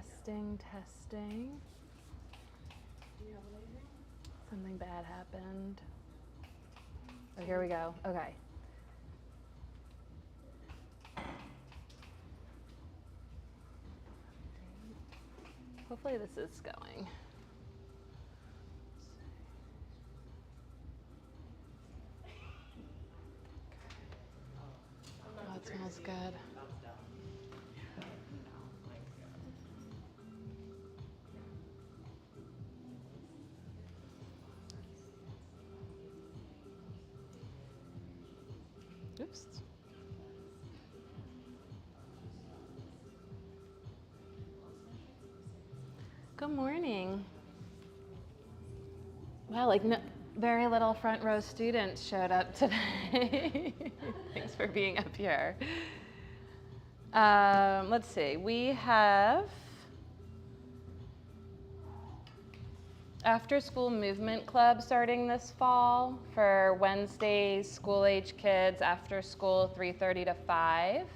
Testing, testing. Something bad happened. Oh, here we go. Okay. Hopefully this is going. Oh, it smells good. Oops. Good morning. Wow, like no, very little front row students showed up today. Thanks for being up here. Let's see, we have after school movement club starting this fall for Wednesdays, school age kids after school 3:30 to 5.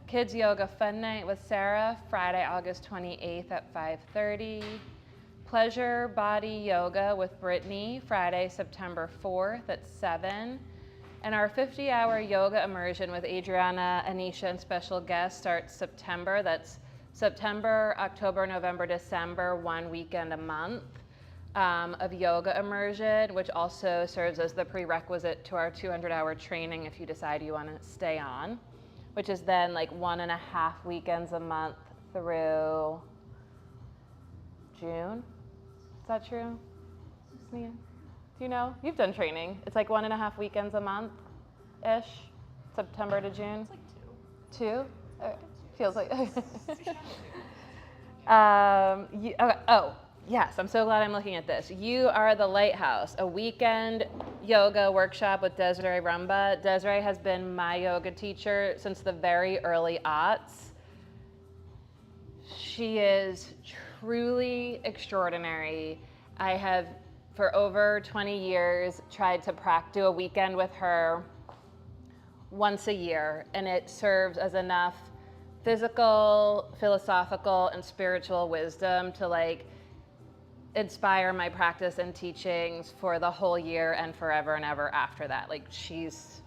Kids yoga fun night with Sarah, Friday, August 28th at 5:30. Pleasure body yoga with Brittany, Friday, September 4th at 7. And our 50-hour yoga immersion with Adriana, Anisha, and special guests starts September. That's September, October, November, December, 1 weekend a month of yoga immersion, which also serves as the prerequisite to our 200-hour training if you decide you want to stay on, which is then like 1.5 weekends a month through June. Is that true? Mia? Do you know? You've done training. It's like 1.5 weekends a month-ish, September to June. It's like 2. 2? Feels like. Okay. Oh, yes, I'm so glad I'm looking at this. You are the Lighthouse, a weekend yoga workshop with Desiree Rumba. Desiree has been my yoga teacher since the very early aughts. She is truly extraordinary. I have, for over 20 years, tried to do a weekend with her once a year, and it serves as enough physical, philosophical, and spiritual wisdom to like inspire my practice and teachings for the whole year and forever and ever after that. Like, she's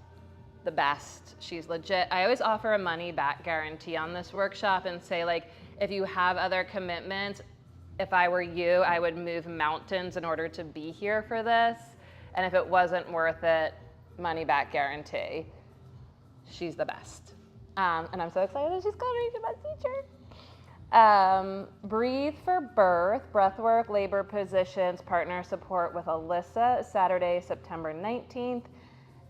the best. She's legit. I always offer a money back guarantee on this workshop and say, like, if you have other commitments, if I were you, I would move mountains in order to be here for this. And if it wasn't worth it, money back guarantee. She's the best. And I'm so excited that she's coming to my teacher. Breathe for Birth, breathwork, labor positions, partner support with Alyssa, Saturday, September 19th.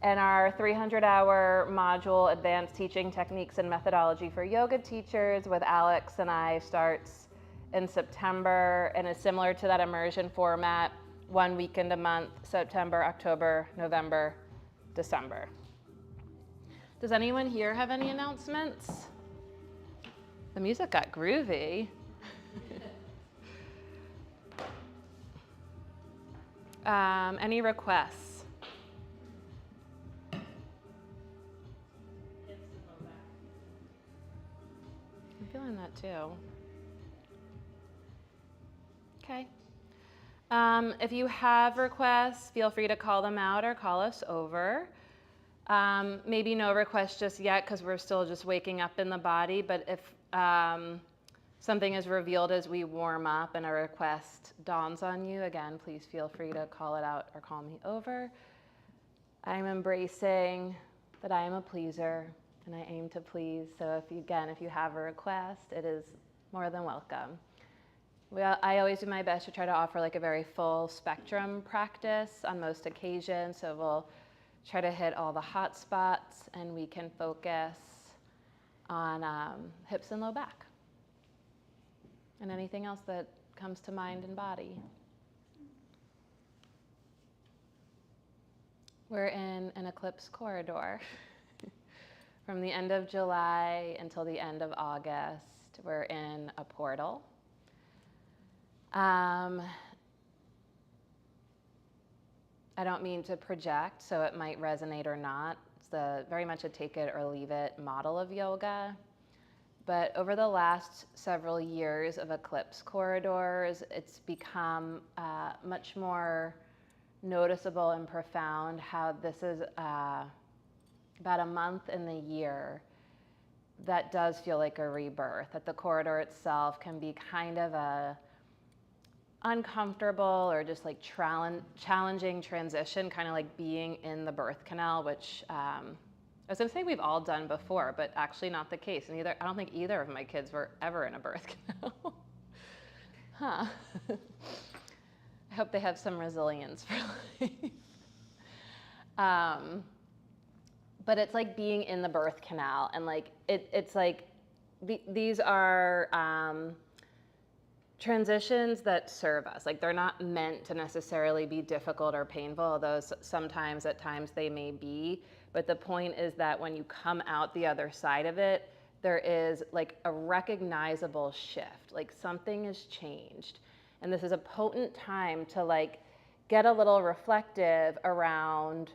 And our 300-hour module, Advanced Teaching Techniques and Methodology for Yoga Teachers with Alex and I starts in September and is similar to that immersion format, 1 weekend a month, September, October, November, December. Does anyone here have any announcements? The music got groovy. Any requests? I'm feeling that too. Okay. If you have requests, feel free to call them out or call us over. Maybe no requests just yet because we're still just waking up in the body, but if something is revealed as we warm up and a request dawns on you, again, please feel free to call it out or call me over. I'm embracing that I am a pleaser and I aim to please. So if you have a request, it is more than welcome. I always do my best to try to offer like a very full spectrum practice on most occasions. So we'll try to hit all the hot spots and we can focus on hips and low back. And anything else that comes to mind and body. We're in an eclipse corridor. From the end of July until the end of August, we're in a portal. I don't mean to project, so it might resonate or not. It's very much a take it or leave it model of yoga. But over the last several years of eclipse corridors, it's become much more noticeable and profound how this is about a month in the year that does feel like a rebirth, that the corridor itself can be kind of a uncomfortable or just like challenging transition, kind of like being in the birth canal, which I was going to say we've all done before, but actually not the case. And I don't think either of my kids were ever in a birth canal. Huh. I hope they have some resilience for life. But it's like being in the birth canal, and like it's like these are transitions that serve us. Like they're not meant to necessarily be difficult or painful, although sometimes at times they may be. But the point is that when you come out the other side of it, there is like a recognizable shift, like something has changed. And this is a potent time to like get a little reflective around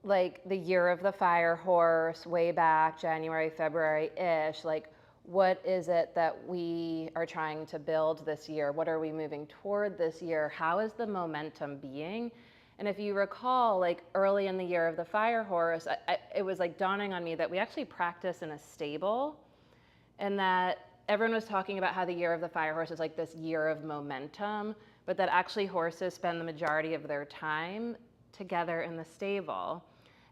like the year of the fire horse, way back January, February-ish, like what is it that we are trying to build this year? What are we moving toward this year? How is the momentum being? And if you recall, like early in the year of the fire horse, it was like dawning on me that we actually practice in a stable, and that everyone was talking about how the year of the fire horse is like this year of momentum, but that actually horses spend the majority of their time together in the stable.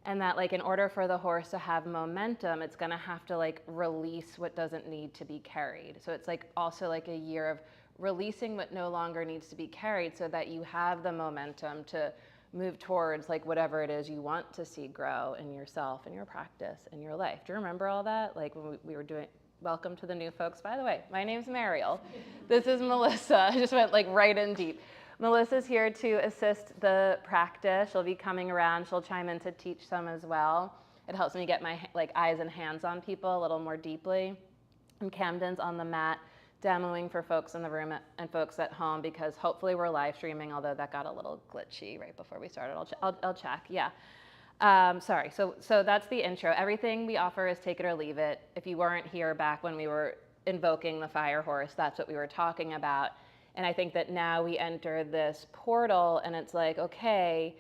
And that like in order for the horse to have momentum, it's gonna have to like release what doesn't need to be carried. So it's like also like a year of releasing what no longer needs to be carried so that you have the momentum to move towards like whatever it is you want to see grow in yourself and your practice and your life. Do you remember all that? Like when we were doing, welcome to the new folks, by the way. My name's Mariel. This is Melissa. I just went like right in deep. Melissa's here to assist the practice. She'll be coming around. She'll chime in to teach some as well. It helps me get my like eyes and hands on people a little more deeply. And Camden's on the mat demoing for folks in the room and folks at home, because hopefully we're live streaming, although that got a little glitchy right before we started. I'll check, yeah. Sorry, so that's the intro. Everything we offer is take it or leave it. If you weren't here back when we were invoking the fire horse, that's what we were talking about. And I think that now we enter this portal and it's like, okay,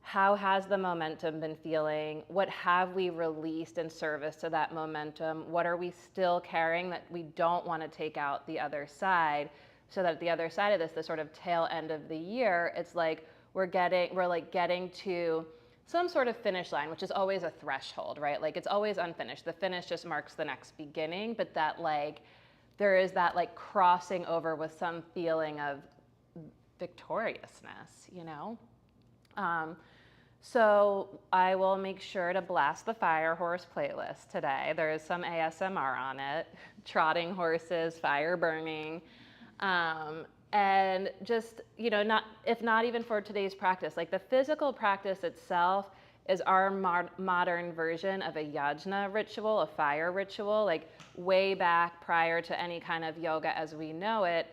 how has the momentum been feeling? What have we released in service to that momentum? What are we still carrying that we don't want to take out the other side? So that at the other side of this, the sort of tail end of the year, it's like we're getting to some sort of finish line, which is always a threshold, right? Like it's always unfinished. The finish just marks the next beginning, but that like, there is that like crossing over with some feeling of victoriousness, you know? So I will make sure to blast the Fire Horse playlist today. There is some ASMR on it, trotting horses, fire burning. And just, you know, if not even for today's practice, like the physical practice itself is our modern version of a yajna ritual, a fire ritual, like way back prior to any kind of yoga as we know it.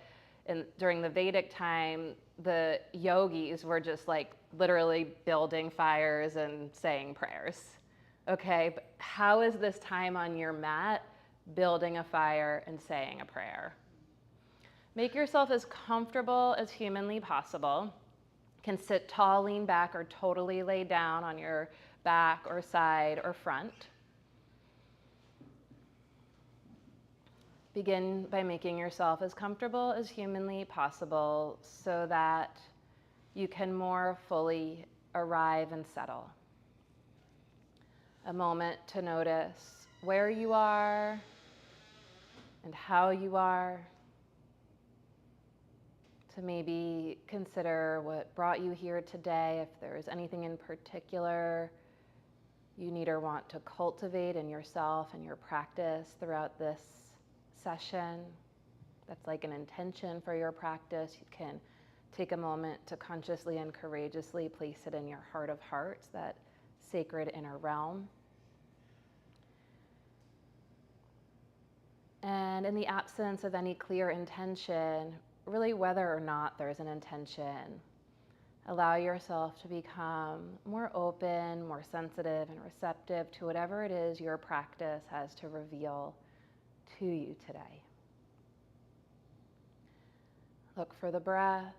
And during the Vedic time, the yogis were just like literally building fires and saying prayers. Okay, but how is this time on your mat building a fire and saying a prayer? Make yourself as comfortable as humanly possible. Can sit tall, lean back, or totally lay down on your back or side or front. Begin by making yourself as comfortable as humanly possible so that you can more fully arrive and settle. A moment to notice where you are and how you are. To maybe consider what brought you here today, if there is anything in particular you need or want to cultivate in yourself and your practice throughout this session. That's like an intention for your practice. You can take a moment to consciously and courageously place it in your heart of hearts, that sacred inner realm. And in the absence of any clear intention, really whether or not there's an intention, Allow yourself to become more open, more sensitive, and receptive to whatever it is your practice has to reveal to you today. Look for the breath,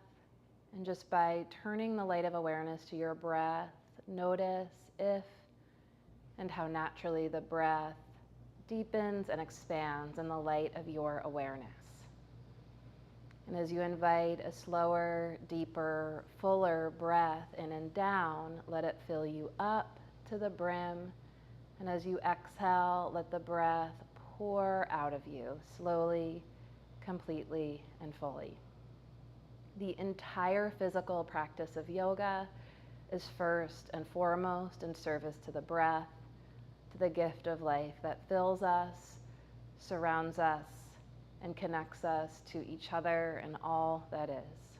and just by turning the light of awareness to your breath, notice if and how naturally the breath deepens and expands in the light of your awareness. And as you invite a slower, deeper, fuller breath in and down, let it fill you up to the brim. And as you exhale, let the breath pour out of you slowly, completely, and fully. The entire physical practice of yoga is first and foremost in service to the breath, to the gift of life that fills us, surrounds us, and connects us to each other and all that is.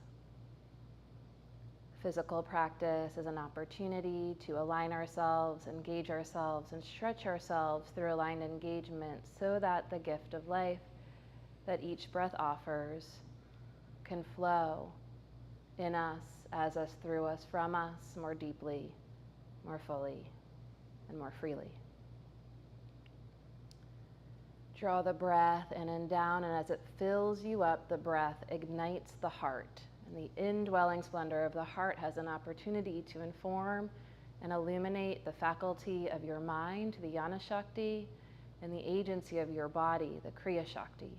Physical practice is an opportunity to align ourselves, engage ourselves, and stretch ourselves through aligned engagement so that the gift of life that each breath offers can flow in us, as us, through us, from us, more deeply, more fully, and more freely. Draw the breath in and down, and as it fills you up, the breath ignites the heart. And the indwelling splendor of the heart has an opportunity to inform and illuminate the faculty of your mind, the Jnana Shakti, and the agency of your body, the Kriya Shakti.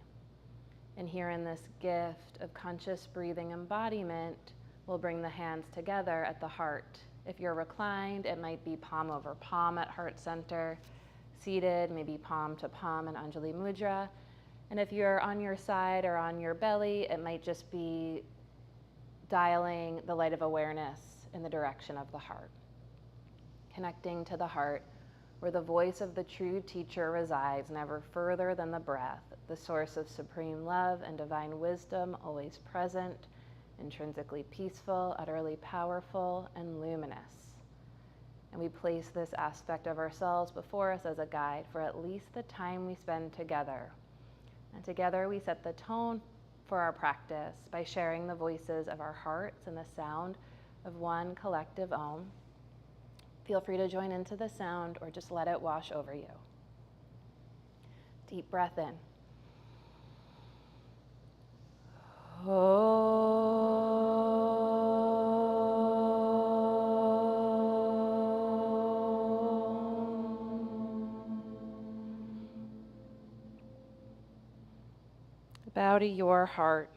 And here in this gift of conscious breathing embodiment, we'll bring the hands together at the heart. If you're reclined, it might be palm over palm at heart center. Seated, maybe palm to palm in Anjali Mudra. And if you're on your side or on your belly, it might just be dialing the light of awareness in the direction of the heart. Connecting to the heart, where the voice of the true teacher resides, never further than the breath, the source of supreme love and divine wisdom, always present, intrinsically peaceful, utterly powerful, and luminous. And we place this aspect of ourselves before us as a guide for at least the time we spend together. And together we set the tone for our practice by sharing the voices of our hearts and the sound of one collective Om. Feel free to join into the sound or just let it wash over you. Deep breath in. Bow to your heart,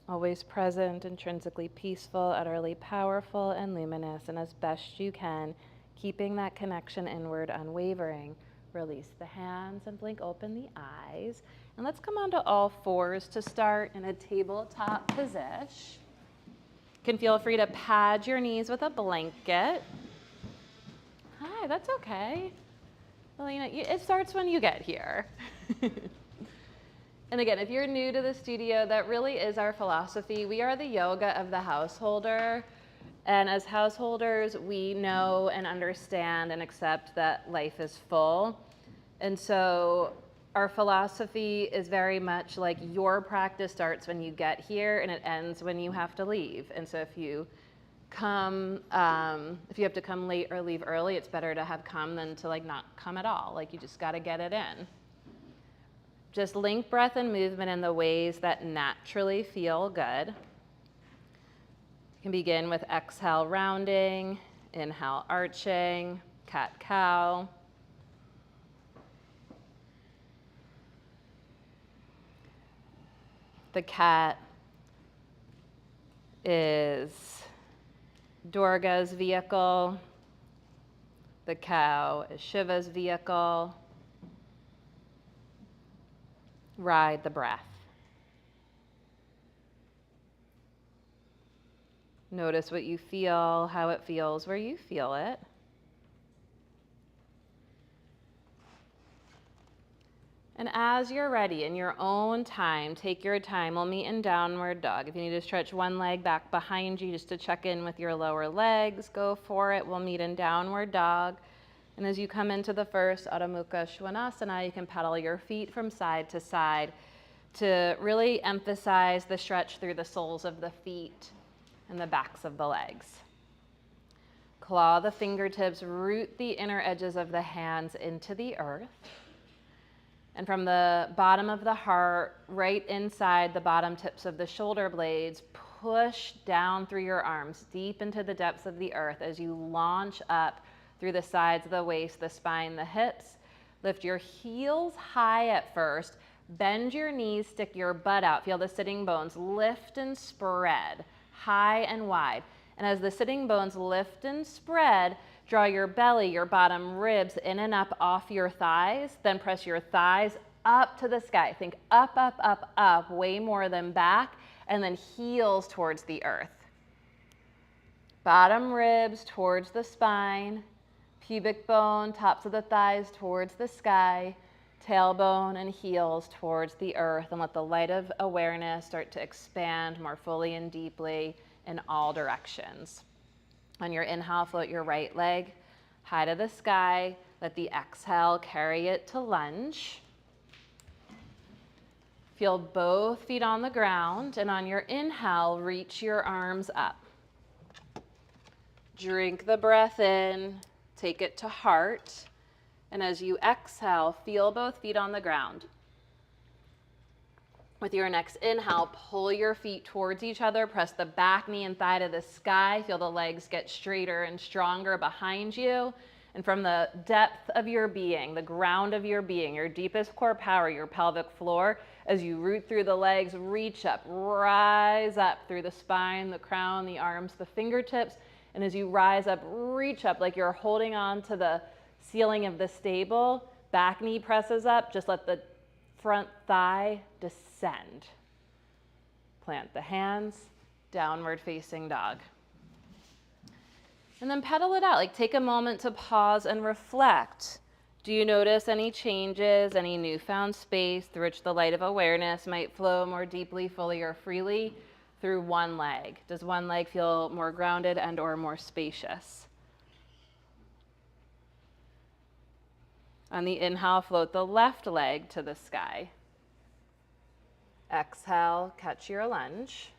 always present, intrinsically peaceful, utterly powerful, and luminous, and as best you can, keeping that connection inward unwavering. Release the hands and blink open the eyes. And let's come onto all fours to start in a tabletop position. You can feel free to pad your knees with a blanket. Hi, that's okay. Well, it starts when you get here. And again, if you're new to the studio, that really is our philosophy. We are the yoga of the householder. And as householders, we know and understand and accept that life is full. And so our philosophy is very much like your practice starts when you get here and it ends when you have to leave. And so if you have to come late or leave early, it's better to have come than to not come at all. You just got to get it in. Just link breath and movement in the ways that naturally feel good. You can begin with exhale, rounding, inhale, arching, cat-cow. The cat is Durga's vehicle. The cow is Shiva's vehicle. Ride the breath. Notice what you feel, how it feels where you feel it. And as you're ready, in your own time, take your time. We'll meet in downward dog. If you need to stretch one leg back behind you just to check in with your lower legs, go for it. We'll meet in downward dog. And as you come into the first Adho Mukha Svanasana, you can pedal your feet from side to side to really emphasize the stretch through the soles of the feet. and the backs of the legs. Claw the fingertips, root the inner edges of the hands into the earth. And from the bottom of the heart, right inside the bottom tips of the shoulder blades, push down through your arms, deep into the depths of the earth as you launch up through the sides of the waist, the spine, the hips. Lift your heels high at first. Bend your knees, stick your butt out. Feel the sitting bones lift and spread, high and wide. And as the sitting bones lift and spread, draw your belly, your bottom ribs in and up off your thighs. Then press your thighs up to the sky. Think up, up, up, up, way more than back. And then heels towards the earth. Bottom ribs towards the spine. Pubic bone, tops of the thighs towards the sky. Tailbone and heels towards the earth. And let the light of awareness start to expand more fully and deeply in all directions. On your inhale, float your right leg high to the sky. Let the exhale carry it to lunge. Feel both feet on the ground, and on your inhale, reach your arms up. Drink the breath in, take it to heart, and as you exhale, feel both feet on the ground. With your next inhale, pull your feet towards each other, press the back knee and thigh to the sky, feel the legs get straighter and stronger behind you. And from the depth of your being, the ground of your being, your deepest core power, your pelvic floor, as you root through the legs, reach up, rise up through the spine, the crown, the arms, the fingertips. And as you rise up, reach up like you're holding on to the ceiling of the stable. Back knee presses up, just let the front thigh descend. Plant the hands, downward facing dog. And then pedal it out, like take a moment to pause and reflect. Do you notice any changes, any newfound space through which the light of awareness might flow more deeply, fully, or freely through one leg? Does one leg feel more grounded and or more spacious? On the inhale, float the left leg to the sky. Exhale, catch your lunge.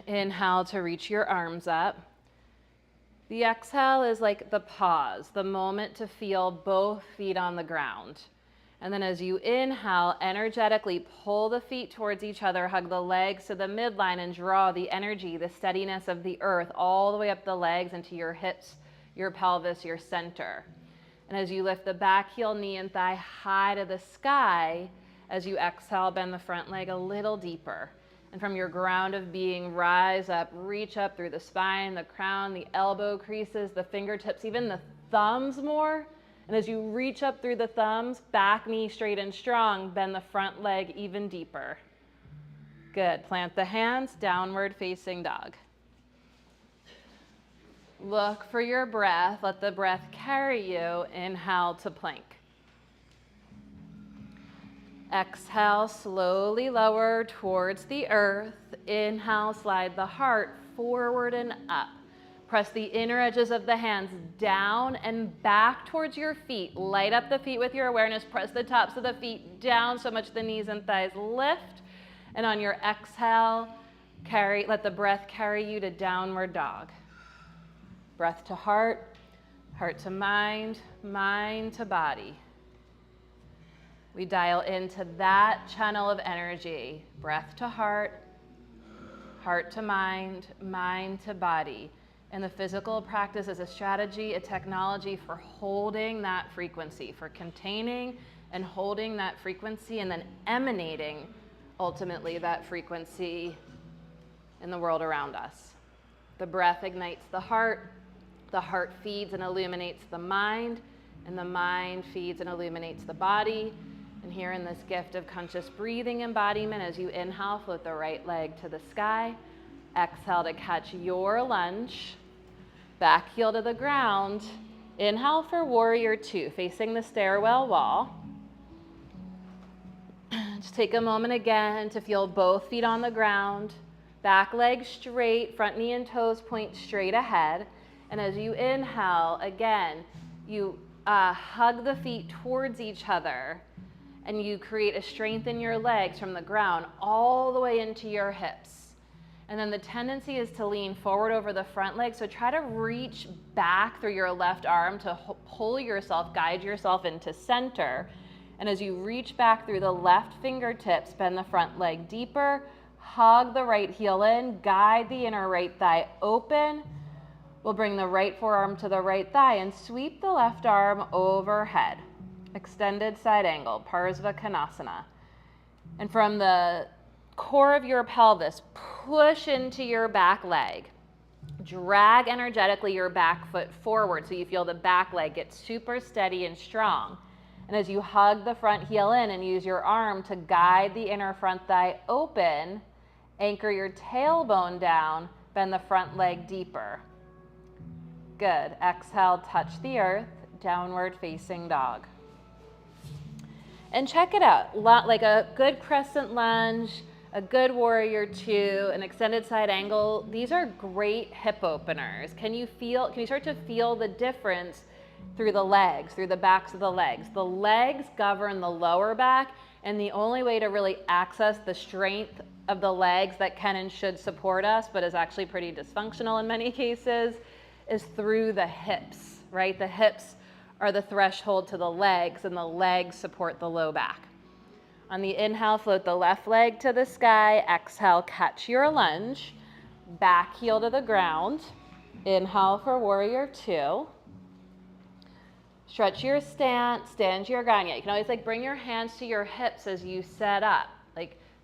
Inhale to reach your arms up. The exhale is like the pause, the moment to feel both feet on the ground. And then as you inhale, energetically pull the feet towards each other, hug the legs to the midline, and draw the energy, the steadiness of the earth all the way up the legs into your hips, your pelvis, your center. And as you lift the back heel, knee, and thigh high to the sky, as you exhale, bend the front leg a little deeper. And from your ground of being, rise up, reach up through the spine, the crown, the elbow creases, the fingertips, even the thumbs more. And as you reach up through the thumbs, back knee straight and strong, bend the front leg even deeper. Good. Plant the hands, downward facing dog. Look for your breath. Let the breath carry you. Inhale to plank. Exhale, slowly lower towards the earth. Inhale, slide the heart forward and up. Press the inner edges of the hands down and back towards your feet. Light up the feet with your awareness. Press the tops of the feet down so much the knees and thighs lift. And on your exhale, let the breath carry you to downward dog. Breath to heart, heart to mind, mind to body. We dial into that channel of energy. Breath to heart, heart to mind, mind to body. And the physical practice is a strategy, a technology for holding that frequency, for containing and holding that frequency, and then emanating ultimately that frequency in the world around us. The breath ignites the heart feeds and illuminates the mind, and the mind feeds and illuminates the body. And here in this gift of conscious breathing embodiment, as you inhale, float the right leg to the sky. Exhale to catch your lunge. Back heel to the ground. Inhale for warrior two, facing the stairwell wall. Just take a moment again to feel both feet on the ground. Back leg straight, front knee and toes point straight ahead. And as you inhale, again, you hug the feet towards each other. and you create a strength in your legs from the ground all the way into your hips. And then the tendency is to lean forward over the front leg. So try to reach back through your left arm to pull yourself, guide yourself into center. And as you reach back through the left fingertips, bend the front leg deeper, hug the right heel in, guide the inner right thigh open. We'll bring the right forearm to the right thigh and sweep the left arm overhead. Extended side angle, Parsva Konasana. And from the core of your pelvis, push into your back leg. Drag energetically your back foot forward so you feel the back leg get super steady and strong. And as you hug the front heel in and use your arm to guide the inner front thigh open, anchor your tailbone down, bend the front leg deeper. Good. Exhale, touch the earth, downward facing dog. And check it out, like a good crescent lunge, a good warrior two, an extended side angle. These are great hip openers. Can you start to feel the difference through the legs, through the backs of the legs? The legs govern the lower back, and the only way to really access the strength of the legs that can and should support us, but is actually pretty dysfunctional in many cases, is through the hips, right? The hips are the threshold to the legs, and the legs support the low back. On the inhale, float the left leg to the sky. Exhale, catch your lunge. Back heel to the ground. Inhale for warrior two. Stretch your stance, stand your ganya. You can always bring your hands to your hips as you set up.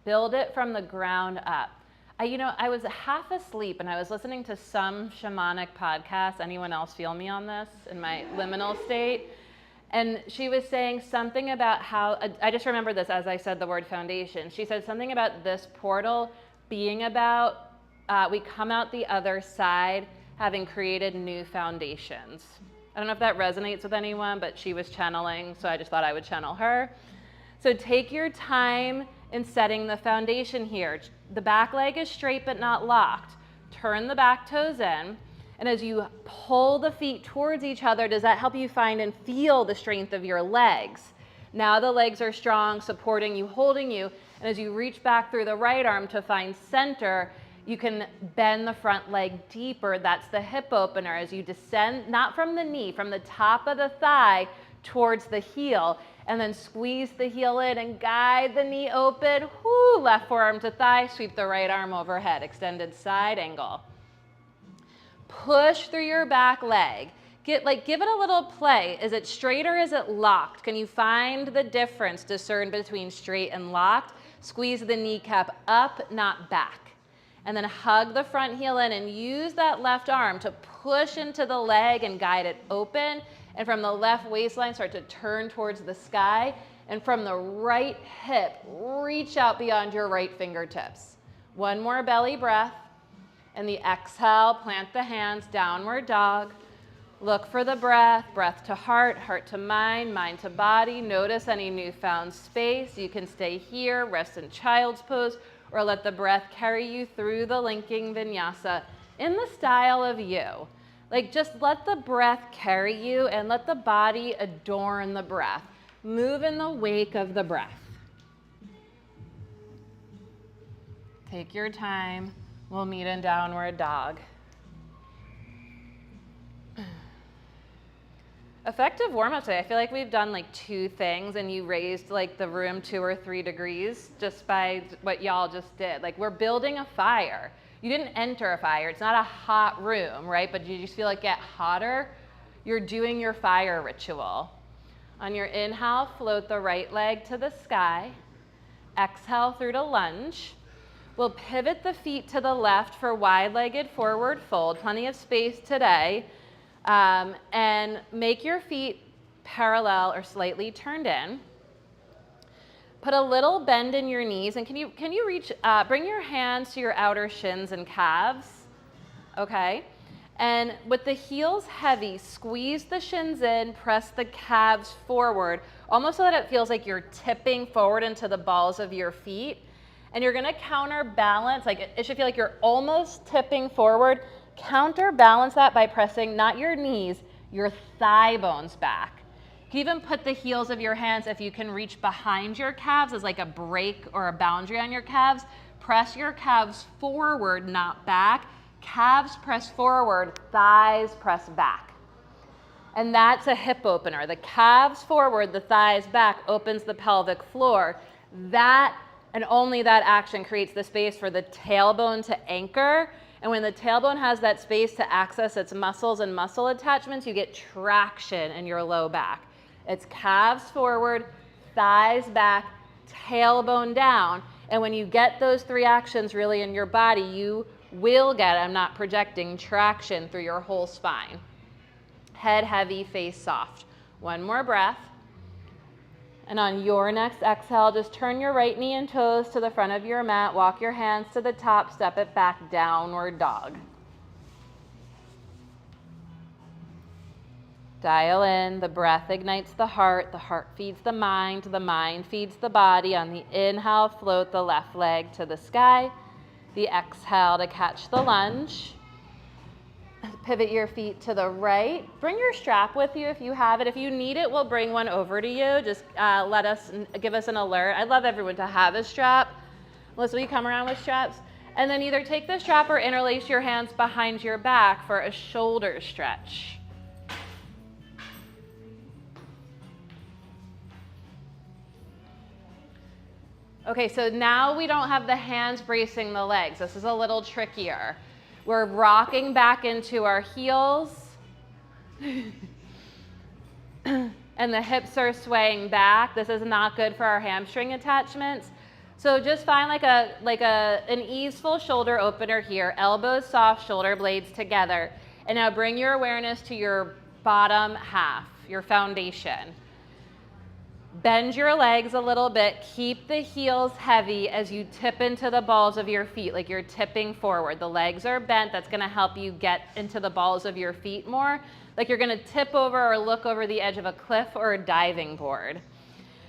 Build it from the ground up. I was half asleep and I was listening to some shamanic podcast. Anyone else feel me on this in my liminal state? And she was saying something about how, I just remember this as I said the word foundation. She said something about this portal being about, we come out the other side having created new foundations. I don't know if that resonates with anyone, but she was channeling, so I just thought I would channel her. So take your time in setting the foundation here. The back leg is straight but not locked. Turn the back toes in. And as you pull the feet towards each other, does that help you find and feel the strength of your legs? Now the legs are strong, supporting you, holding you. And as you reach back through the right arm to find center, you can bend the front leg deeper. That's the hip opener. As you descend, not from the knee, from the top of the thigh towards the heel. And then squeeze the heel in and guide the knee open. Whoo, left forearm to thigh, sweep the right arm overhead. Extended side angle. Push through your back leg. Give it a little play. Is it straight or is it locked? Can you find the difference, discern between straight and locked? Squeeze the kneecap up, not back. And then hug the front heel in and use that left arm to push into the leg and guide it open. And from the left waistline, start to turn towards the sky. And from the right hip, reach out beyond your right fingertips. One more belly breath. And the exhale, plant the hands, downward dog. Look for the breath, breath to heart, heart to mind, mind to body. Notice any newfound space. You can stay here, rest in child's pose, or let the breath carry you through the linking vinyasa in the style of you. Just let the breath carry you and let the body adorn the breath. Move in the wake of the breath. Take your time. We'll meet in downward dog. Effective warm-up today. I feel like we've done 2 things and you raised the room 2 or 3 degrees just by what y'all just did. We're building a fire. You didn't enter a fire. It's not a hot room, right? But you just feel get hotter. You're doing your fire ritual. On your inhale, float the right leg to the sky. Exhale through to lunge. We'll pivot the feet to the left for wide-legged forward fold. Plenty of space today. And make your feet parallel or slightly turned in. Put a little bend in your knees, and can you reach, bring your hands to your outer shins and calves, okay? And with the heels heavy, squeeze the shins in, press the calves forward, almost so that it feels like you're tipping forward into the balls of your feet. And you're gonna counterbalance, it should feel like you're almost tipping forward. Counterbalance that by pressing not your knees, your thigh bones back. You can even put the heels of your hands, if you can reach behind your calves as like a break or a boundary on your calves. Press your calves forward, not back. Calves press forward, thighs press back. And that's a hip opener. The calves forward, the thighs back opens the pelvic floor. That and only that action creates the space for the tailbone to anchor. And when the tailbone has that space to access its muscles and muscle attachments, you get traction in your low back. It's calves forward, thighs back, tailbone down. And when you get those three actions really in your body, you will get, I'm not projecting, traction through your whole spine. Head heavy, face soft. One more breath. And on your next exhale, just turn your right knee and toes to the front of your mat. Walk your hands to the top, step it back, downward dog. Dial in. The breath ignites the heart feeds the mind feeds the body. On the inhale, float the left leg to the sky. The exhale to catch the lunge. Pivot your feet to the right. Bring your strap with you if you have it. If you need it, we'll bring one over to you. Just give us an alert. I'd love everyone to have a strap. Melissa, will you come around with straps? And then either take the strap or interlace your hands behind your back for a shoulder stretch. Okay, so now we don't have the hands bracing the legs. This is a little trickier. We're rocking back into our heels. And the hips are swaying back. This is not good for our hamstring attachments. So just find an easeful shoulder opener here. Elbows soft, shoulder blades together. And now bring your awareness to your bottom half, your foundation. Bend your legs a little bit. Keep the heels heavy as you tip into the balls of your feet, like you're tipping forward. The legs are bent. That's going to help you get into the balls of your feet more, like you're going to tip over or look over the edge of a cliff or a diving board.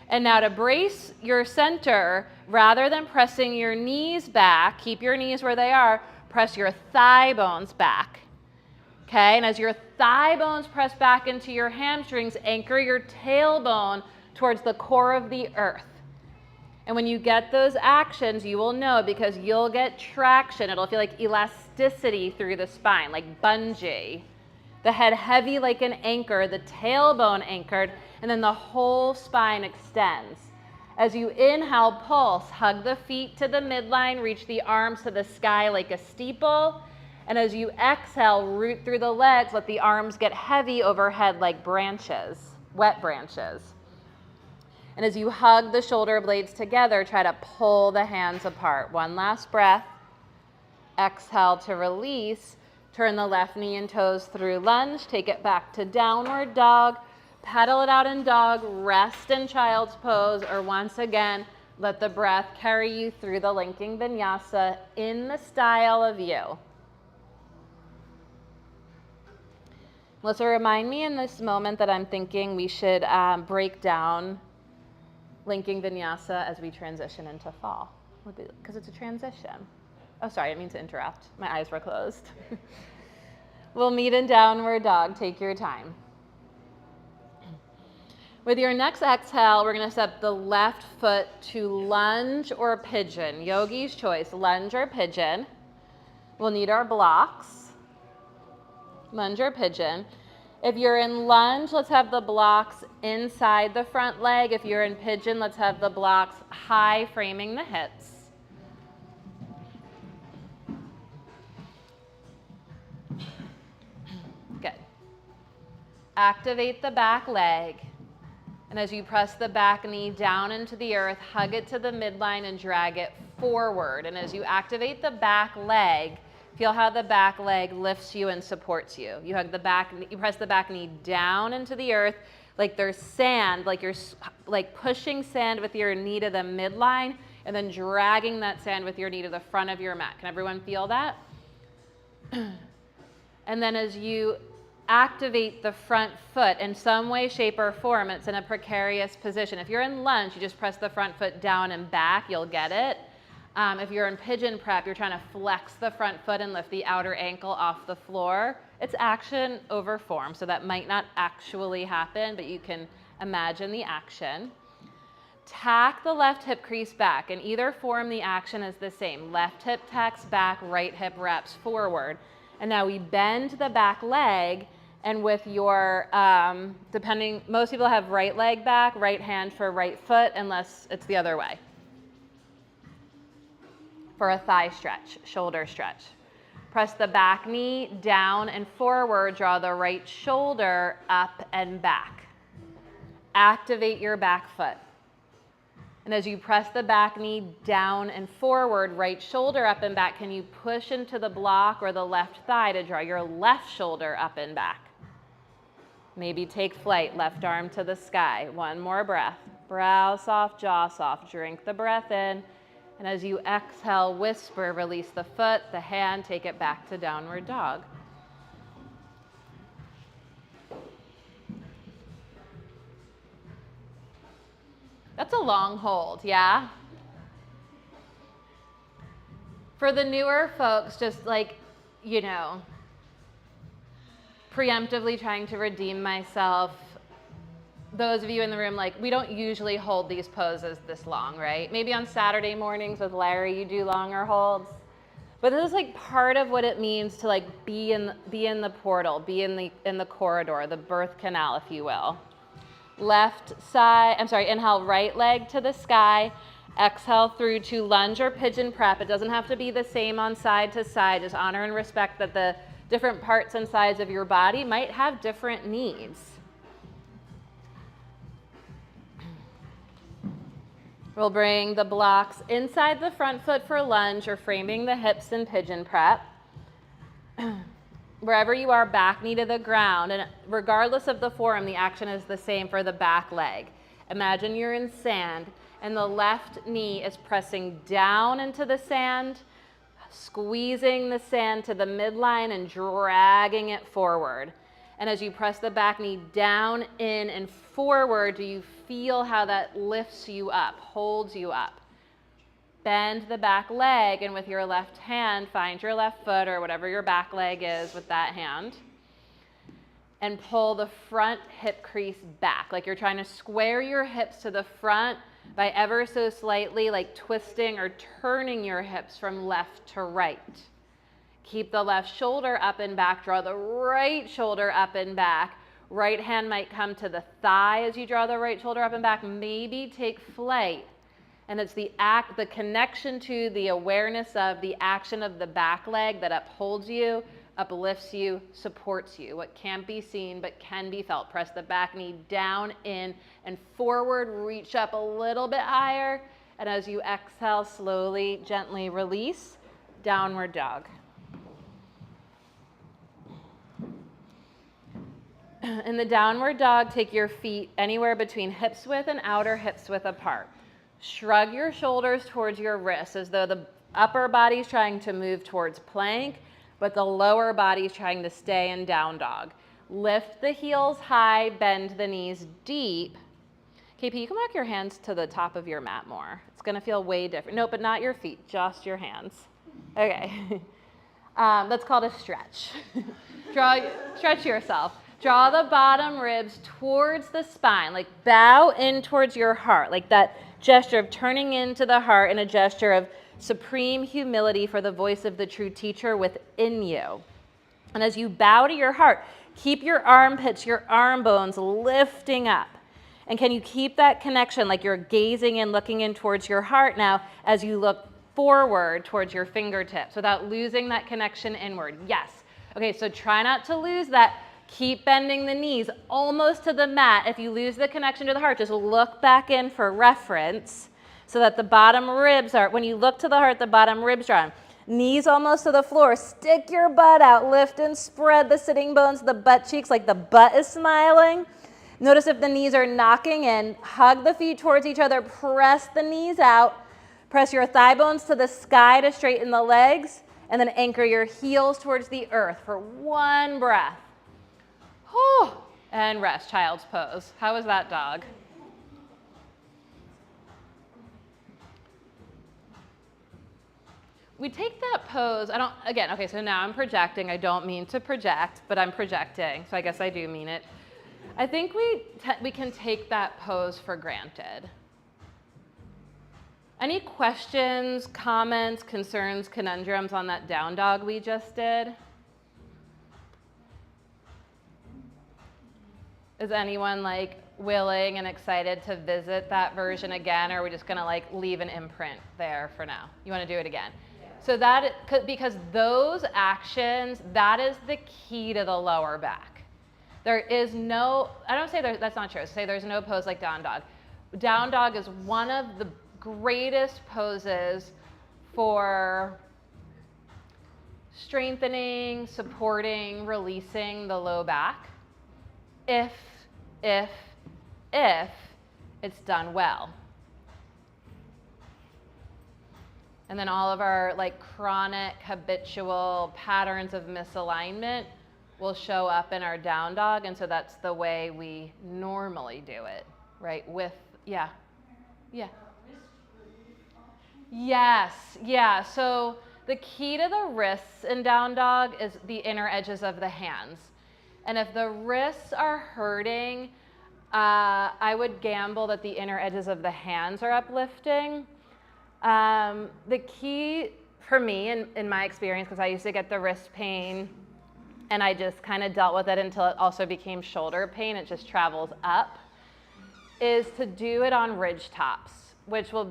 And now to brace your center, rather than pressing your knees back, keep your knees where they are, press your thigh bones back. Okay, and as your thigh bones press back into your hamstrings, anchor your tailbone towards the core of the earth. And when you get those actions, you will know, because you'll get traction. It'll feel like elasticity through the spine, like bungee. The head heavy like an anchor, the tailbone anchored, and then the whole spine extends. As you inhale, pulse, hug the feet to the midline, reach the arms to the sky like a steeple. And as you exhale, root through the legs, let the arms get heavy overhead like branches, wet branches. And as you hug the shoulder blades together, try to pull the hands apart. One last breath. Exhale to release. Turn the left knee and toes through lunge. Take it back to downward dog. Pedal it out in dog. Rest in child's pose. Or once again, let the breath carry you through the linking vinyasa in the style of you. Melissa, remind me in this moment that I'm thinking we should break down linking vinyasa as we transition into fall, because it's a transition. Oh, sorry, I didn't mean to interrupt. My eyes were closed. We'll meet in downward dog. Take your time. With your next exhale, we're going to step the left foot to lunge or pigeon. Yogi's choice, lunge or pigeon. We'll need our blocks. Lunge or pigeon. If you're in lunge, let's have the blocks inside the front leg. If you're in pigeon, let's have the blocks high, framing the hips. Good. Activate the back leg. And as you press the back knee down into the earth, hug it to the midline and drag it forward. And as you activate the back leg, feel how the back leg lifts you and supports you. You press the back knee down into the earth like there's sand, like you're like pushing sand with your knee to the midline and then dragging that sand with your knee to the front of your mat. Can everyone feel that? And then as you activate the front foot in some way, shape, or form, it's in a precarious position. If you're in lunge, you just press the front foot down and back, you'll get it. If you're in pigeon prep, you're trying to flex the front foot and lift the outer ankle off the floor. It's action over form, so that might not actually happen, but you can Imagine the action. Tack the left hip crease back. In either form, the action is the same. Left hip tacks back, right hip wraps forward. And now we bend the back leg, and with your, most people have right leg back, right hand for right foot, unless it's the other way. For a thigh stretch, shoulder stretch. Press the back knee down and forward, draw the right shoulder up and back. Activate your back foot. And as you press the back knee down and forward, right shoulder up and back, can you push into the block or the left thigh to draw your left shoulder up and back? Maybe take flight, left arm to the sky. One more breath. Brow soft, jaw soft. Drink the breath in. And as you exhale, whisper, release the foot, the hand, take it back to downward dog. That's a long hold, yeah? For the newer folks, just like, you know, preemptively trying to redeem myself, those of you in the room, like, we don't usually hold these poses this long, right? Maybe on Saturday mornings with Larry, you do longer holds. But this is like part of what it means to like be in the portal, be in the corridor, the birth canal, if you will. Inhale, right leg to the sky. Exhale through to lunge or pigeon prep. It doesn't have to be the same on side to side. Just honor and respect that the different parts and sides of your body might have different needs. We'll bring the blocks inside the front foot for lunge or framing the hips in pigeon prep. Wherever you are, back knee to the ground, and regardless of the form, the action is the same for the back leg. Imagine you're in sand, and the left knee is pressing down into the sand, squeezing the sand to the midline and dragging it forward. And as you press the back knee down, in, and forward, do you feel how that lifts you up, holds you up? Bend the back leg, and with your left hand, find your left foot or whatever your back leg is with that hand, and pull the front hip crease back, like you're trying to square your hips to the front by ever so slightly, like twisting or turning your hips from left to right. Keep the left shoulder up and back, draw the right shoulder up and back. Right hand might come to the thigh as you draw the right shoulder up and back. Maybe take flight. And it's the connection to, the awareness of the action of the back leg that upholds you, uplifts you, supports you. What can't be seen but can be felt. Press the back knee down, in, and forward. Reach up a little bit higher. And as you exhale, slowly, gently release. Downward dog. In the downward dog, take your feet anywhere between hips width and outer hips width apart. Shrug your shoulders towards your wrists as though the upper body's trying to move towards plank, but the lower body's trying to stay in down dog. Lift the heels high, bend the knees deep. KP, you can walk your hands to the top of your mat more. It's gonna feel way different. No, but not your feet, just your hands. Okay, that's called a stretch. Stretch yourself. Draw the bottom ribs towards the spine, like bow in towards your heart, like that gesture of turning into the heart and a gesture of supreme humility for the voice of the true teacher within you. And as you bow to your heart, keep your armpits, your arm bones lifting up. And can you keep that connection, like you're gazing in, looking in towards your heart now as you look forward towards your fingertips without losing that connection inward? Yes. Okay, so try not to lose that. Keep bending the knees almost to the mat. If you lose the connection to the heart, just look back in for reference so that the bottom ribs are, when you look to the heart, the bottom ribs are on. Knees almost to the floor. Stick your butt out. Lift and spread the sitting bones, the butt cheeks, like the butt is smiling. Notice if the knees are knocking in. Hug the feet towards each other. Press the knees out. Press your thigh bones to the sky to straighten the legs. And then anchor your heels towards the earth for one breath. And rest, child's pose. How was that, dog? We take that pose, so now I'm projecting. I don't mean to project, but I'm projecting, so I guess I do mean it. I think we can take that pose for granted. Any questions, comments, concerns, conundrums on that down dog we just did? Is anyone like willing and excited to visit that version again, or are we just gonna like leave an imprint there for now? You wanna do it again? Yeah. So because those actions, that is the key to the lower back. There is no, I don't say that's not true, I say there's no pose like down dog. Down dog is one of the greatest poses for strengthening, supporting, releasing the low back if it's done well. And then all of our like chronic habitual patterns of misalignment will show up in our down dog, and so that's the way we normally do it, right? Yeah. Yes, yeah. So the key to the wrists in down dog is the inner edges of the hands. And if the wrists are hurting, I would gamble that the inner edges of the hands are uplifting. The key for me, in my experience, because I used to get the wrist pain and I just kind of dealt with it until it also became shoulder pain, it just travels up, is to do it on ridge tops, which will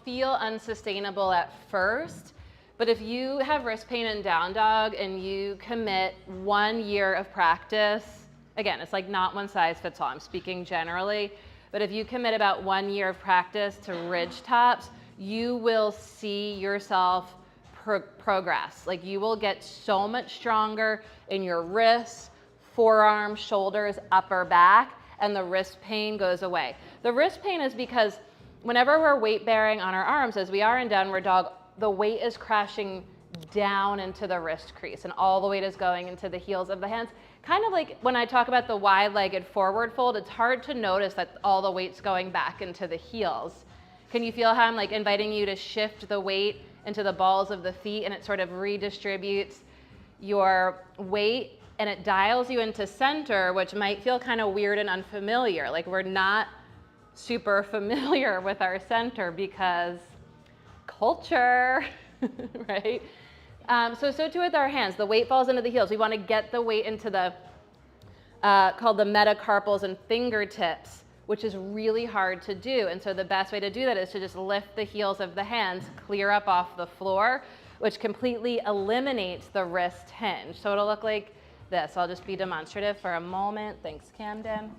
feel unsustainable at first. But if you have wrist pain in down dog and you commit 1 year of practice, again, it's like not one size fits all, I'm speaking generally, but if you commit about 1 year of practice to ridge tops, you will see yourself progress. Like you will get so much stronger in your wrists, forearms, shoulders, upper back, and the wrist pain goes away. The wrist pain is because whenever we're weight bearing on our arms, as we are in downward dog, the weight is crashing down into the wrist crease and all the weight is going into the heels of the hands. Kind of like when I talk about the wide-legged forward fold, it's hard to notice that all the weight's going back into the heels. Can you feel how I'm like inviting you to shift the weight into the balls of the feet, and it sort of redistributes your weight and it dials you into center, which might feel kind of weird and unfamiliar. Like we're not super familiar with our center because culture, right? So too with our hands. The weight falls into the heels. We want to get the weight into the, called the metacarpals and fingertips, which is really hard to do. And so the best way to do that is to just lift the heels of the hands, clear up off the floor, which completely eliminates the wrist hinge. So it'll look like this. I'll just be demonstrative for a moment. Thanks, Camden.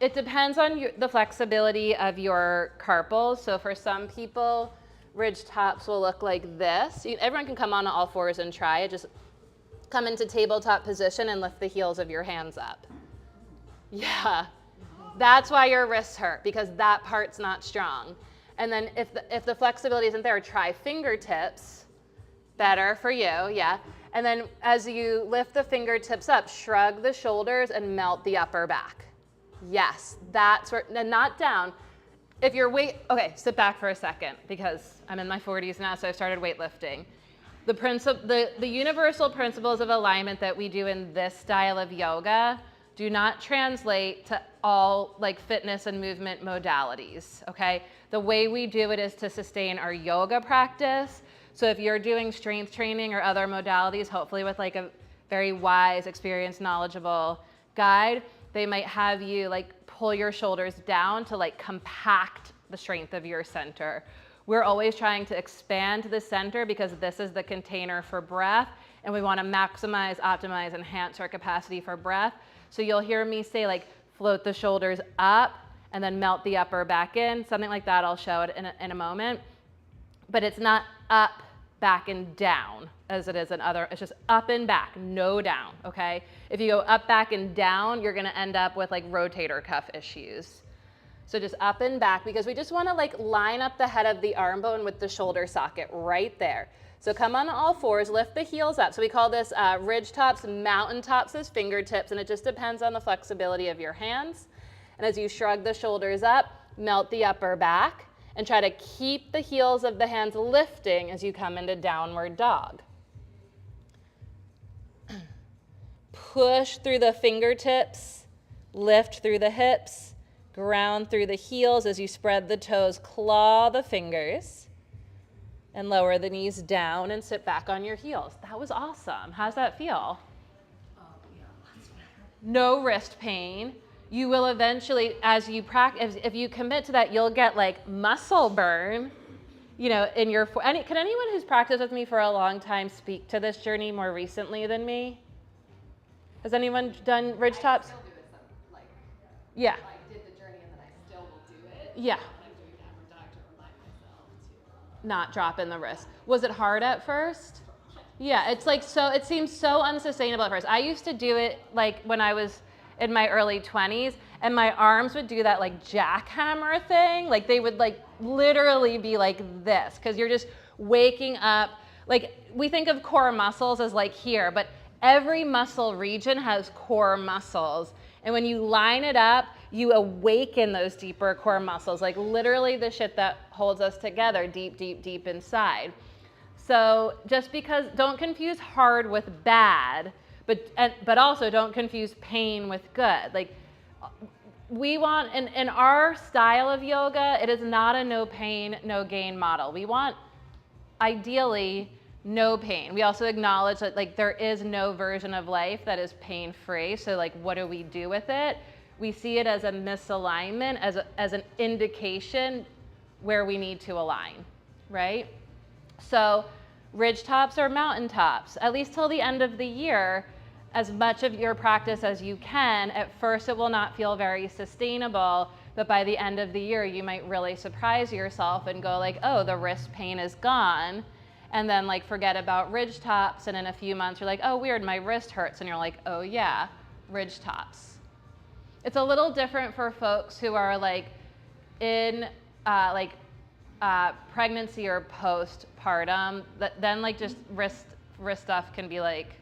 It depends on the flexibility of your carpals. So for some people, ridge tops will look like this. Everyone can come on all fours and try it. Just come into tabletop position and lift the heels of your hands up. Yeah, that's why your wrists hurt, because that part's not strong. And then if the flexibility isn't there, try fingertips. Better for you, yeah. And then as you lift the fingertips up, shrug the shoulders and melt the upper back. Yes, that's where, and not down. If your weight, okay, sit back for a second because I'm in my 40s now, so I've started weightlifting. The universal principles of alignment that we do in this style of yoga do not translate to all like fitness and movement modalities, okay? The way we do it is to sustain our yoga practice. So if you're doing strength training or other modalities, hopefully with like a very wise, experienced, knowledgeable guide, they might have you like pull your shoulders down to like compact the strength of your center. We're always trying to expand the center because this is the container for breath, and we want to maximize, optimize, enhance our capacity for breath. So you'll hear me say like float the shoulders up and then melt the upper back in, something like that. I'll show it in a moment. But it's not up, back, and down as it is in other, it's just up and back, no down, okay? If you go up, back, and down, you're gonna end up with like rotator cuff issues. So just up and back, because we just wanna like line up the head of the arm bone with the shoulder socket right there. So come on all fours, lift the heels up. So we call this ridge tops, mountain tops as fingertips, and it just depends on the flexibility of your hands. And as you shrug the shoulders up, melt the upper back, and try to keep the heels of the hands lifting as you come into downward dog. push through the fingertips, lift through the hips, ground through the heels as you spread the toes, claw the fingers, and lower the knees down and sit back on your heels. That was awesome. How's that feel? Yeah, that's better. No wrist pain. You will eventually, as you practice, if you commit to that, you'll get like muscle burn, you know, in your, can anyone who's practiced with me for a long time speak to this journey more recently than me? Has anyone done ridge tops? I still do it, like, Yeah. I did the journey and then I still will do it. Yeah. But I'm doing hammer dog to remind myself to Not drop in the wrist. Was it hard at first? Yeah, it's like so, it seems so unsustainable at first. I used to do it like when I was in my early 20s, and my arms would do that like jackhammer thing. Like they would like literally be like this, because you're just waking up. Like we think of core muscles as like here, but every muscle region has core muscles. And when you line it up, you awaken those deeper core muscles, like literally the shit that holds us together deep, deep, deep inside. So just because, don't confuse hard with bad, but also don't confuse pain with good. Like we want, in our style of yoga, it is not a no pain, no gain model. We want, ideally, no pain. We also acknowledge that like there is no version of life that is pain-free. So like, what do we do with it? We see it as a misalignment, as an indication where we need to align, right? So ridge tops or mountain tops, at least till the end of the year, as much of your practice as you can. At first it will not feel very sustainable, but by the end of the year you might really surprise yourself and go like, oh, the wrist pain is gone. And then like forget about ridge tops, and in a few months you're like, oh weird, my wrist hurts, and you're like, oh yeah, ridge tops. It's a little different for folks who are like in pregnancy or postpartum. Then like just wrist stuff can be like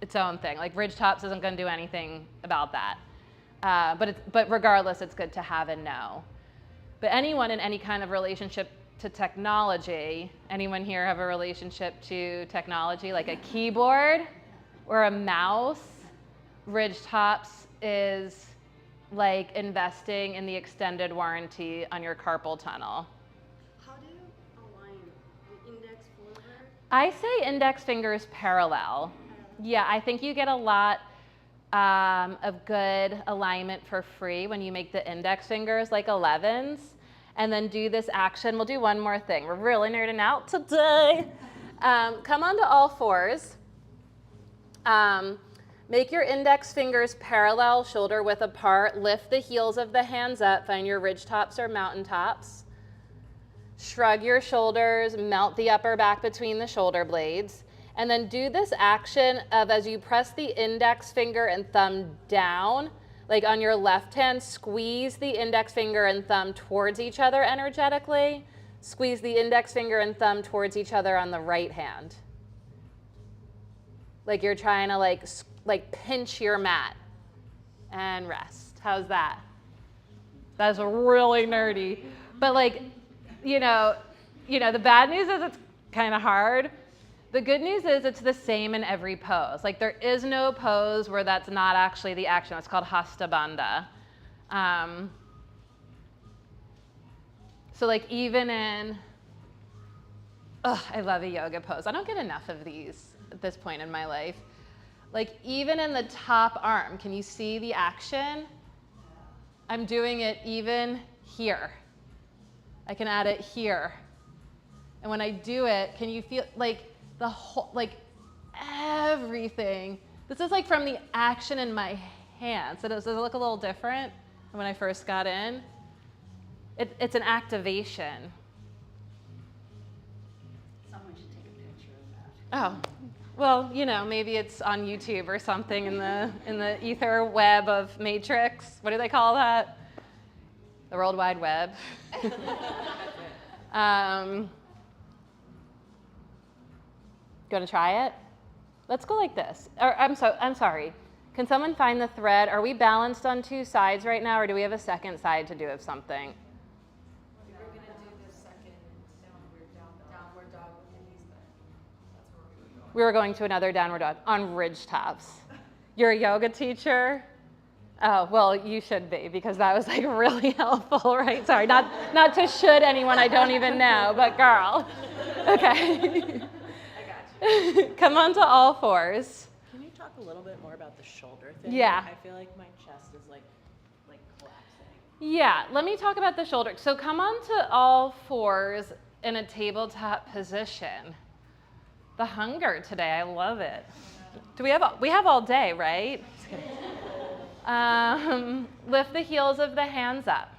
its own thing. Like ridge tops isn't going to do anything about that. But regardless, it's good to have and know. But anyone in any kind of relationship to technology, anyone here have a relationship to technology, like a keyboard or a mouse? Ridge tops is like investing in the extended warranty on your carpal tunnel. How do you align the index forward? I say index fingers parallel. Yeah, I think you get a lot of good alignment for free when you make the index fingers like 11s. And then do this action. We'll do one more thing. We're really nerding out today. Come onto all fours. Make your index fingers parallel, shoulder width apart. Lift the heels of the hands up. Find your ridge tops or mountain tops. Shrug your shoulders. Melt the upper back between the shoulder blades. And then do this action of, as you press the index finger and thumb down, like on your left hand, squeeze the index finger and thumb towards each other energetically. Squeeze the index finger and thumb towards each other on the right hand. Like you're trying to like pinch your mat and rest. How's that? That's really nerdy. But like, you know, the bad news is it's kind of hard. The good news is it's the same in every pose. Like there is no pose where that's not actually the action. It's called Hasta Bandha. So like even in, I love a yoga pose. I don't get enough of these at this point in my life. Like even in the top arm, can you see the action? I'm doing it even here. I can add it here. And when I do it, can you feel like the whole, like everything? This is like from the action in my hands. So does it look a little different than when I first got in? It's an activation. Someone should take a picture of that. Oh, well, maybe it's on YouTube or something in the ether web of Matrix. What do they call that? The World Wide Web. Gonna try it? Let's go like this. Or, I'm sorry. Can someone find the thread? Are we balanced on two sides right now, or do we have a second side to do of something? We're going to do the second downward dog with the knees bent. That's where we were going. we were going to another downward dog on ridge tops. You're a yoga teacher? Oh, well, you should be, because that was like really helpful, right? Sorry, not to should anyone I don't even know, but girl. Okay. I got you. Come on to all fours. Can you talk a little bit more about the shoulder thing? Yeah. I feel like my chest is like collapsing. Yeah, let me talk about the shoulder. So come on to all fours in a tabletop position. The hunger today, I love it. We have all day, right? Just kidding. Lift the heels of the hands up.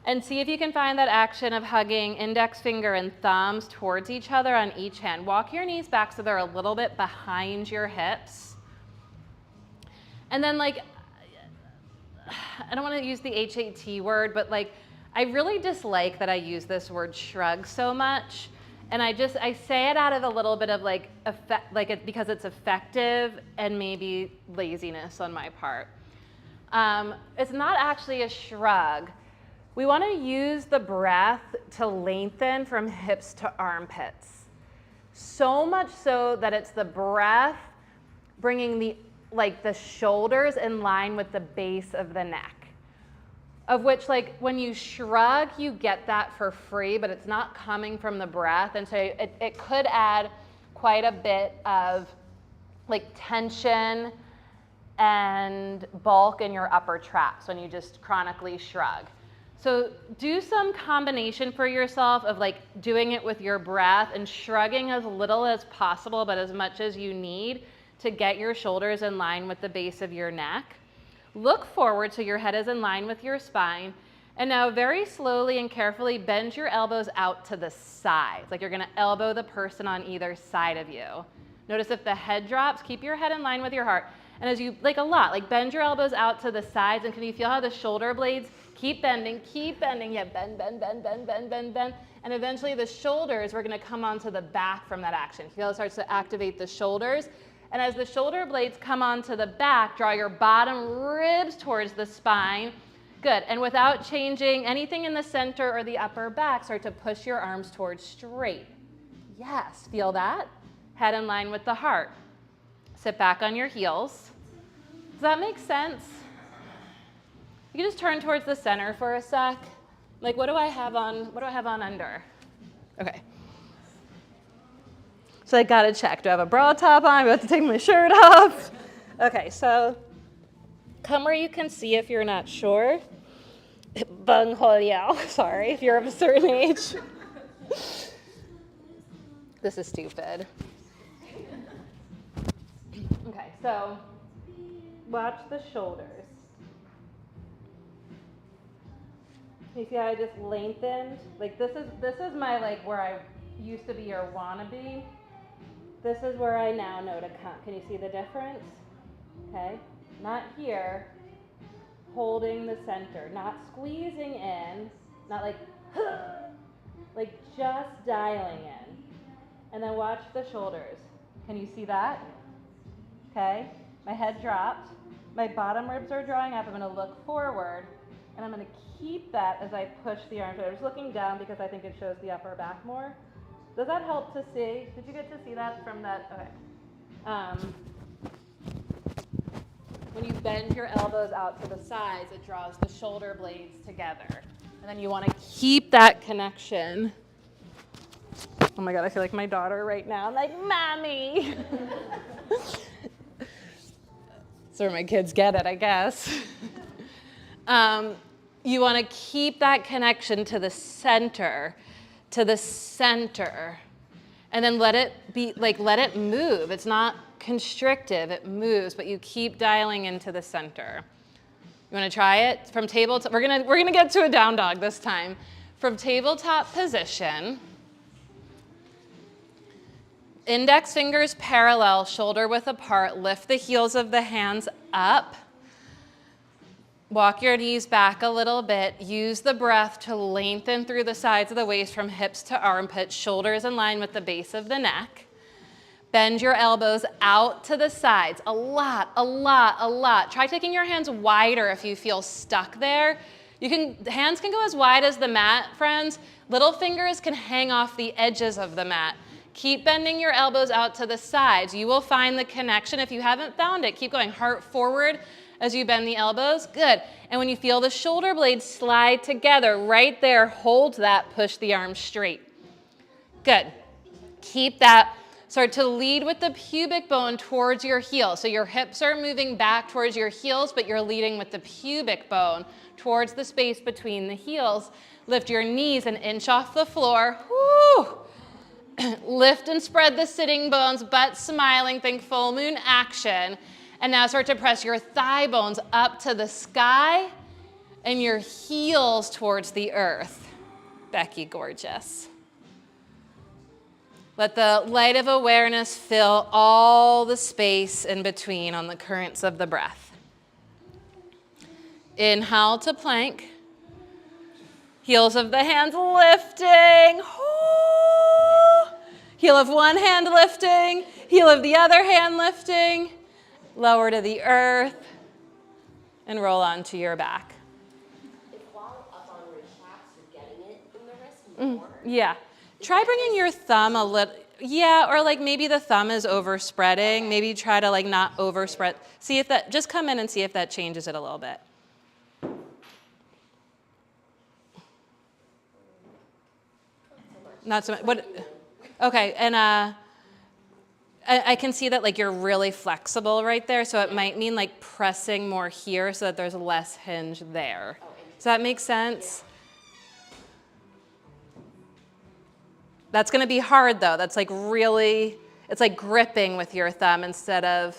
And see if you can find that action of hugging index finger and thumbs towards each other on each hand. Walk your knees back so they're a little bit behind your hips. And then I don't want to use the HAT word, but I really dislike that I use this word shrug so much. And I say it out of a little bit of because it's effective and maybe laziness on my part. It's not actually a shrug. We want to use the breath to lengthen from hips to armpits. So much so that it's the breath bringing the shoulders in line with the base of the neck. Of which, when you shrug, you get that for free, but it's not coming from the breath. And so it could add quite a bit of tension and bulk in your upper traps when you just chronically shrug. So do some combination for yourself of doing it with your breath and shrugging as little as possible, but as much as you need to get your shoulders in line with the base of your neck. Look forward so your head is in line with your spine. And now very slowly and carefully bend your elbows out to the sides, like you're gonna elbow the person on either side of you. Notice if the head drops, keep your head in line with your heart. And as you, bend your elbows out to the sides, and can you feel how the shoulder blades keep bending, yeah, bend. And eventually the shoulders, we're gonna come onto the back from that action. Feel it starts to activate the shoulders. And as the shoulder blades come onto the back, draw your bottom ribs towards the spine. Good, and without changing anything in the center or the upper back, start to push your arms towards straight. Yes, feel that? Head in line with the heart. Sit back on your heels. Does that make sense? You can just turn towards the center for a sec. What do I have on under? Okay. So I gotta check. Do I have a bra top on? I'm about to take my shirt off. Okay, so come where you can see if you're not sure. Bung hol yao. Sorry, if you're of a certain age. This is stupid. Okay, so watch the shoulders. You see how I just lengthened? This is my where I used to be or wanna be. This is where I now know to come. Can you see the difference? Okay, not here, holding the center, not squeezing in, not just dialing in. And then watch the shoulders. Can you see that? Okay, my head dropped, my bottom ribs are drawing up. I'm gonna look forward, and I'm gonna keep that as I push the arms. I'm just looking down because I think it shows the upper back more. Does that help to see? Did you get to see that from that? Okay. When you bend your elbows out to the sides, it draws the shoulder blades together. And then you want to keep that connection. Oh my God, I feel like my daughter right now. I'm like, Mommy. So my kids get it, I guess. You want to keep that connection to the center. And then let it be, let it move. It's not constrictive, it moves, but you keep dialing into the center. You wanna try it? From tabletop, we're gonna get to a down dog this time. From tabletop position, index fingers parallel, shoulder width apart, lift the heels of the hands up. Walk your knees back a little bit. Use the breath to lengthen through the sides of the waist from hips to armpits, shoulders in line with the base of the neck. Bend your elbows out to the sides. A lot. Try taking your hands wider if you feel stuck there. Hands can go as wide as the mat, friends. Little fingers can hang off the edges of the mat. Keep bending your elbows out to the sides. You will find the connection. If you haven't found it, keep going. Heart forward as you bend the elbows. Good. And when you feel the shoulder blades slide together, right there, hold that, push the arms straight. Good. Keep that. Start to lead with the pubic bone towards your heel. So your hips are moving back towards your heels, but you're leading with the pubic bone towards the space between the heels. Lift your knees an inch off the floor. Woo! Lift and spread the sitting bones, butt smiling, think full moon action. And now start to press your thigh bones up to the sky and your heels towards the earth. Becky, gorgeous. Let the light of awareness fill all the space in between on the currents of the breath. Inhale to plank. Heels of the hands lifting. Heel of one hand lifting. Heel of the other hand lifting. Lower to the earth. And roll onto your back. If while up on ridge flaps, you're getting it in the wrist more. Yeah. Try bringing your thumb a little, yeah, or like maybe the thumb is overspreading. Maybe try to like not overspread. See if that, just come in and see if that changes it a little bit. Not so much. What? Okay, and I can see that like you're really flexible right there, so it might mean like pressing more here so that there's less hinge there. Does that make sense? That's going to be hard though. That's like really, it's like gripping with your thumb instead of,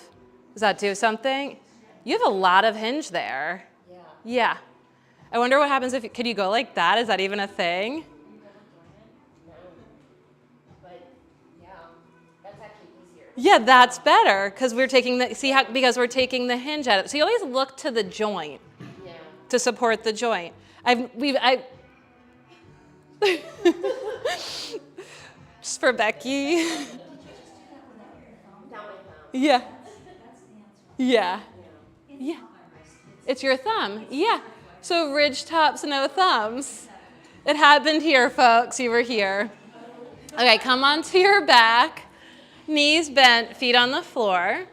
does that do something? You have a lot of hinge there. Yeah. Yeah. I wonder what happens if, could you go like that? Is that even a thing? No. But yeah, that's actually easier. Yeah, that's better because we're taking the, see how, because we're taking the hinge out of it. So you always look to the joint Yeah. to support the joint. Just for Becky. Down my thumb. Yeah. Yeah. Yeah. It's your thumb. Yeah. So ridge tops, no thumbs. It happened here, folks. You were here. Okay, come onto your back. Knees bent, feet on the floor.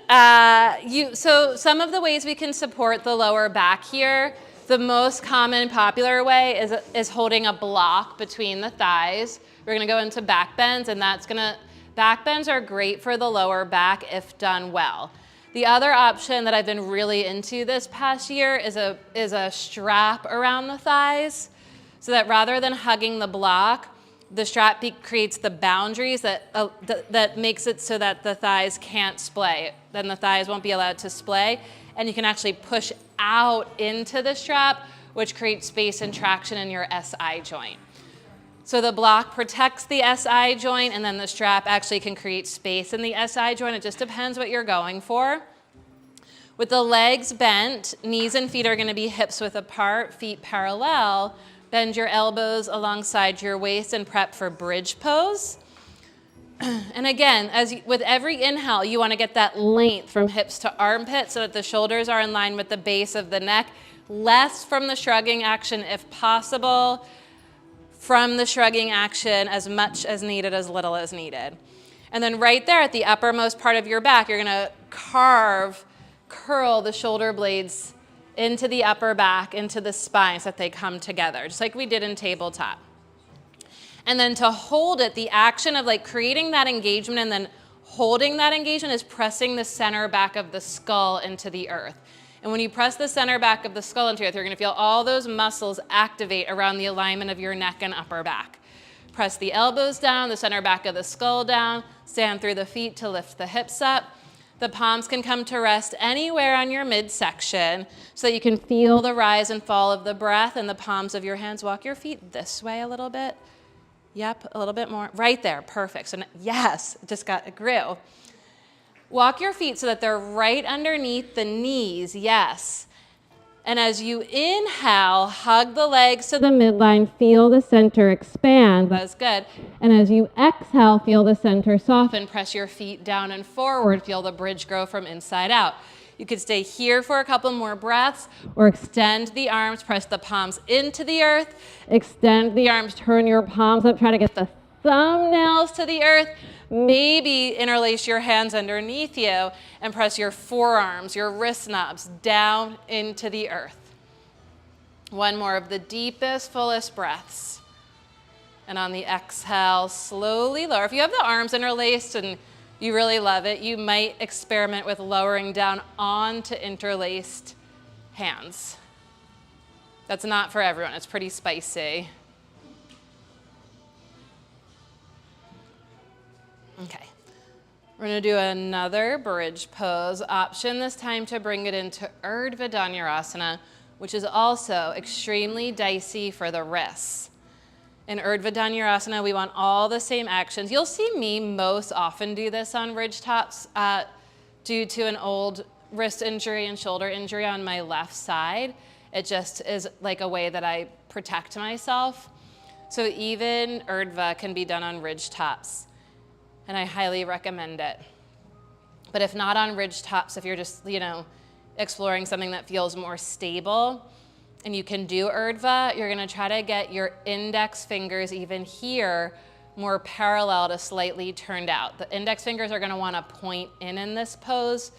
So some of the ways we can support the lower back here, the most common popular way is holding a block between the thighs. We're gonna go into back bends, and back bends are great for the lower back if done well. The other option that I've been really into this past year is a strap around the thighs, so that rather than hugging the block, the strap creates the boundaries that makes it so that the thighs can't splay. Then the thighs won't be allowed to splay, and you can actually push out into the strap, which creates space and traction in your SI joint. So the block protects the SI joint, and then the strap actually can create space in the SI joint. It just depends what you're going for. With the legs bent, knees and feet are going to be hips width apart, feet parallel. Bend your elbows alongside your waist and prep for bridge pose. And again, with every inhale, you want to get that length from hips to armpit so that the shoulders are in line with the base of the neck. Less from the shrugging action if possible. From the shrugging action, as much as needed, as little as needed. And then right there at the uppermost part of your back, you're going to curl the shoulder blades into the upper back, into the spine so that they come together, just like we did in tabletop. And then to hold it, the action of like creating that engagement and then holding that engagement is pressing the center back of the skull into the earth. And when you press the center back of the skull into the earth, you're going to feel all those muscles activate around the alignment of your neck and upper back. Press the elbows down, the center back of the skull down, stand through the feet to lift the hips up. The palms can come to rest anywhere on your midsection so that you can feel the rise and fall of the breath, and the palms of your hands. Walk your feet this way a little bit. Yep, a little bit more. Right there, perfect. So yes, just got grew. Walk your feet so that they're right underneath the knees, yes. And as you inhale, hug the legs to the midline, feel the center expand. That's good. And as you exhale, feel the center soften. Press your feet down and forward. Feel the bridge grow from inside out. You could stay here for a couple more breaths or extend the arms, press the palms into the earth, extend the arms, turn your palms up, try to get the thumbnails to the earth. Maybe interlace your hands underneath you and press your forearms, your wrist knobs down into the earth. One more of the deepest, fullest breaths. And on the exhale, slowly lower. If you have the arms interlaced and you really love it, you might experiment with lowering down onto interlaced hands. That's not for everyone. It's pretty spicy. Okay. We're going to do another bridge pose option, this time to bring it into Urdhva Dhanurasana, which is also extremely dicey for the wrists. In Urdhva Dhanurasana, we want all the same actions. You'll see me most often do this on ridge tops due to an old wrist injury and shoulder injury on my left side. It just is like a way that I protect myself. So even Urdhva can be done on ridge tops, and I highly recommend it. But if not on ridge tops, if you're just, exploring something that feels more stable, and you can do Urdhva, you're gonna try to get your index fingers even here more parallel to slightly turned out. The index fingers are gonna wanna point in this pose.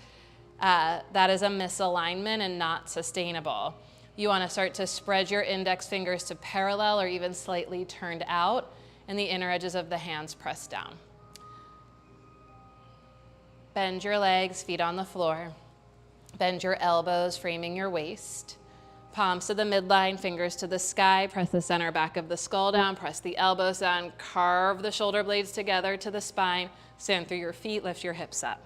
That is a misalignment and not sustainable. You wanna start to spread your index fingers to parallel or even slightly turned out, and the inner edges of the hands pressed down. Bend your legs, feet on the floor. Bend your elbows, framing your waist. Palms to the midline, fingers to the sky. Press the center back of the skull down. Press the elbows down. Carve the shoulder blades together to the spine. Stand through your feet. Lift your hips up.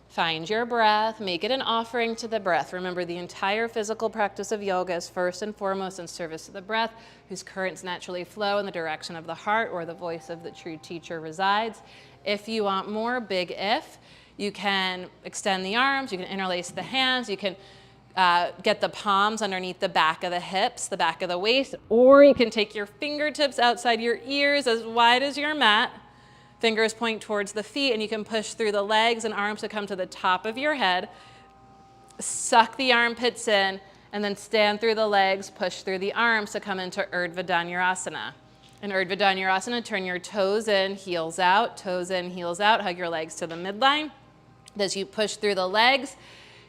Find your breath. Make it an offering to the breath. Remember, the entire physical practice of yoga is first and foremost in service to the breath, whose currents naturally flow in the direction of the heart where the voice of the true teacher resides. If you want more, big if, you can extend the arms, you can interlace the hands, you can get the palms underneath the back of the hips, the back of the waist, or you can take your fingertips outside your ears as wide as your mat. Fingers point towards the feet, and you can push through the legs and arms to come to the top of your head. Suck the armpits in, and then stand through the legs, push through the arms to come into Urdhva Dhanurasana. In Urdhva Dhanurasana, turn your toes in, heels out, toes in, heels out, hug your legs to the midline. As you push through the legs,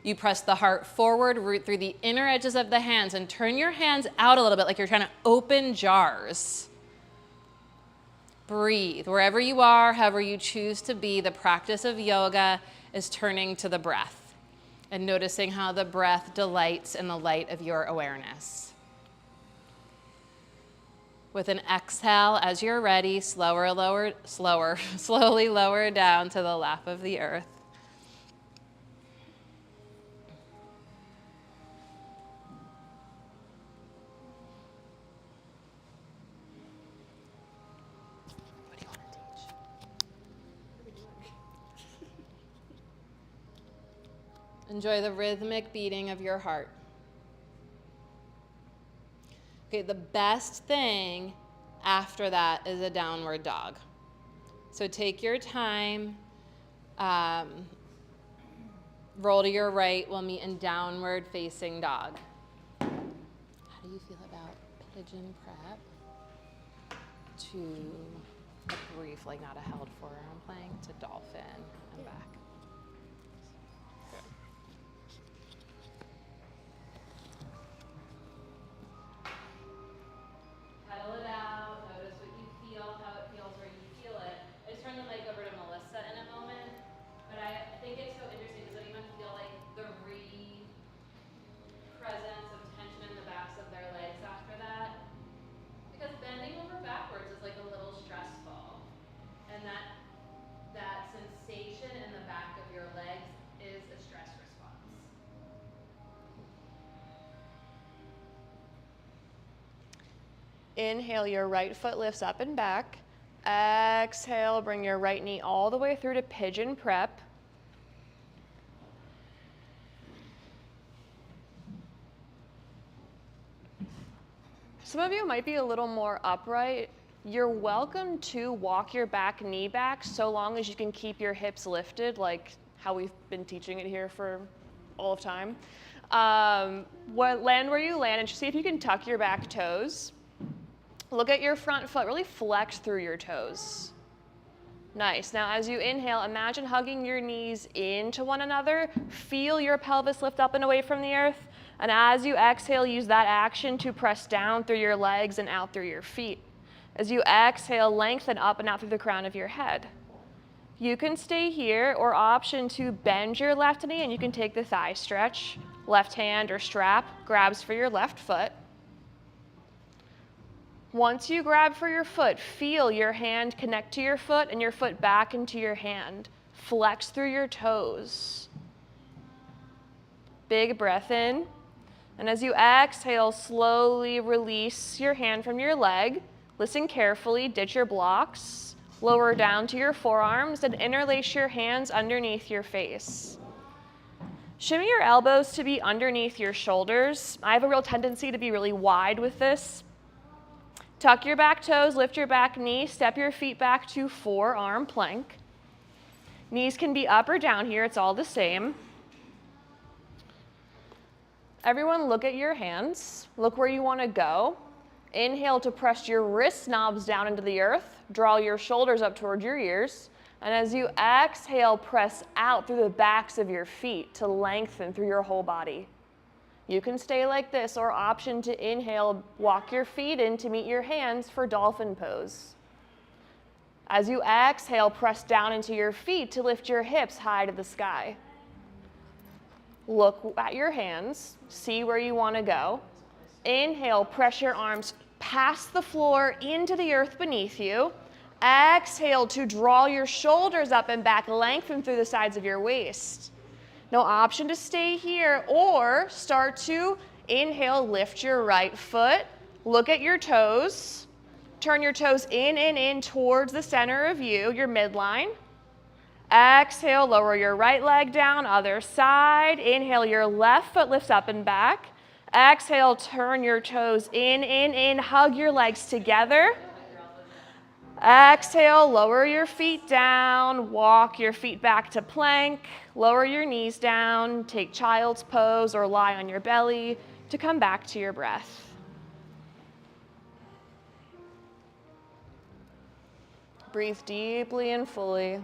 you press the heart forward, root through the inner edges of the hands, and turn your hands out a little bit like you're trying to open jars. Breathe. Wherever you are, however you choose to be, the practice of yoga is turning to the breath and noticing how the breath delights in the light of your awareness. With an exhale, as you're ready, slowly lower down to the lap of the earth. What do you want to teach? Enjoy the rhythmic beating of your heart. Okay, the best thing after that is a downward dog. So take your time, roll to your right, we'll meet in downward facing dog. How do you feel about pigeon prep to a brief, like not a held forearm plank, to dolphin and back? Pedal it out, notice what you feel, how it feels where you feel it. I just turn the mic over to Melissa in a moment, but I think it's so interesting. Does anyone feel like the presence of tension in the backs of their legs after that? Because bending over backwards is like a little stressful, and that sensation in the back of your legs is a stress response. Inhale, your right foot lifts up and back. Exhale, bring your right knee all the way through to pigeon prep. Some of you might be a little more upright. You're welcome to walk your back knee back so long as you can keep your hips lifted, like how we've been teaching it here for all the time. Land where you land and see if you can tuck your back toes. Look at your front foot, really flex through your toes. Nice. Now as you inhale, imagine hugging your knees into one another. Feel your pelvis lift up and away from the earth. And as you exhale, use that action to press down through your legs and out through your feet. As you exhale, lengthen up and out through the crown of your head. You can stay here or option to bend your left knee and you can take the thigh stretch. Left hand or strap grabs for your left foot. Once you grab for your foot, feel your hand connect to your foot and your foot back into your hand. Flex through your toes. Big breath in. And as you exhale, slowly release your hand from your leg. Listen carefully, ditch your blocks. Lower down to your forearms and interlace your hands underneath your face. Shimmy your elbows to be underneath your shoulders. I have a real tendency to be really wide with this. Tuck your back toes, lift your back knee, step your feet back to forearm plank. Knees can be up or down here, it's all the same. Everyone look at your hands, look where you want to go. Inhale to press your wrist knobs down into the earth, draw your shoulders up towards your ears, and as you exhale, press out through the backs of your feet to lengthen through your whole body. You can stay like this or option to inhale, walk your feet in to meet your hands for dolphin pose. As you exhale, press down into your feet to lift your hips high to the sky. Look at your hands, see where you want to go. Inhale, press your arms past the floor into the earth beneath you. Exhale to draw your shoulders up and back, lengthen through the sides of your waist. No option to stay here or start to inhale, lift your right foot, look at your toes, turn your toes in towards the center of you, your midline. Exhale, lower your right leg down, other side. Inhale, your left foot lifts up and back. Exhale, turn your toes in, hug your legs together. Exhale, lower your feet down, walk your feet back to plank, lower your knees down, take child's pose or lie on your belly to come back to your breath. Breathe deeply and fully.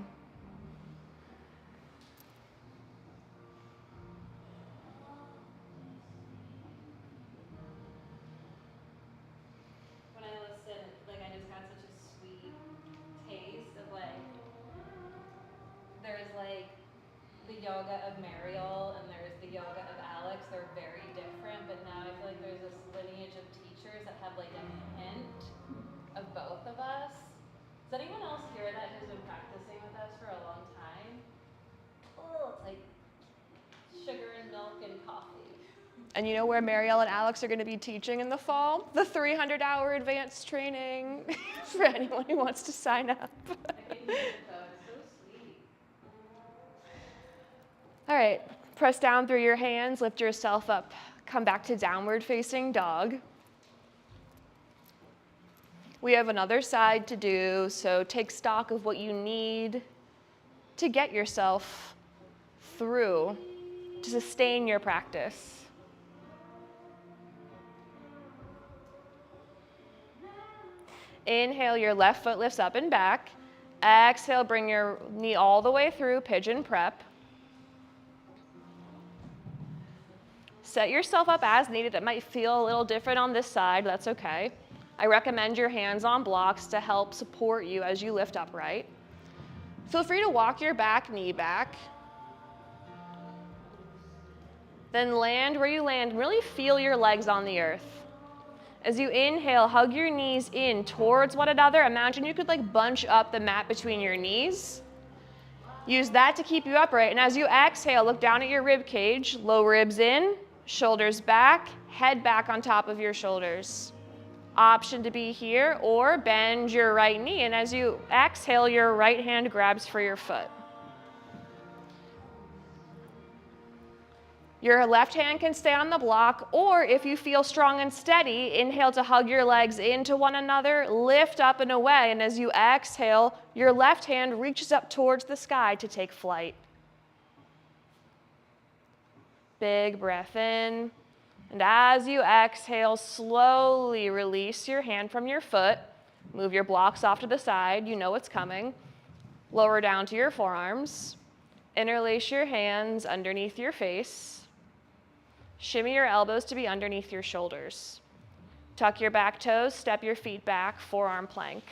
When I listened, like I just got such a sweet taste of like, there's like the yoga of Mariel and there's the yoga of Alex. They're very different, but now I feel like there's this lineage of teachers that have like a hint of both of us. Does anyone else here that has been practicing with us for a long time? Oh, it's like sugar and milk and coffee. And you know where Marielle and Alex are going to be teaching in the fall? The 300-hour advanced training for anyone who wants to sign up. I can hear it though, it's so sweet. All right, press down through your hands, lift yourself up. Come back to downward facing dog. We have another side to do, so take stock of what you need to get yourself through, to sustain your practice. Inhale, your left foot lifts up and back. Exhale, bring your knee all the way through, pigeon prep. Set yourself up as needed. It might feel a little different on this side, that's okay. I recommend your hands on blocks to help support you as you lift upright. Feel free to walk your back knee back. Then land where you land. Really feel your legs on the earth. As you inhale, hug your knees in towards one another. Imagine you could like bunch up the mat between your knees. Use that to keep you upright. And as you exhale, look down at your rib cage. Low ribs in, shoulders back, head back on top of your shoulders. Option to be here or bend your right knee. And as you exhale, your right hand grabs for your foot. Your left hand can stay on the block, or if you feel strong and steady, inhale to hug your legs into one another, lift up and away, and as you exhale, your left hand reaches up towards the sky to take flight. Big breath in. And as you exhale, slowly release your hand from your foot. Move your blocks off to the side. You know what's coming. Lower down to your forearms. Interlace your hands underneath your face. Shimmy your elbows to be underneath your shoulders. Tuck your back toes, step your feet back, forearm plank.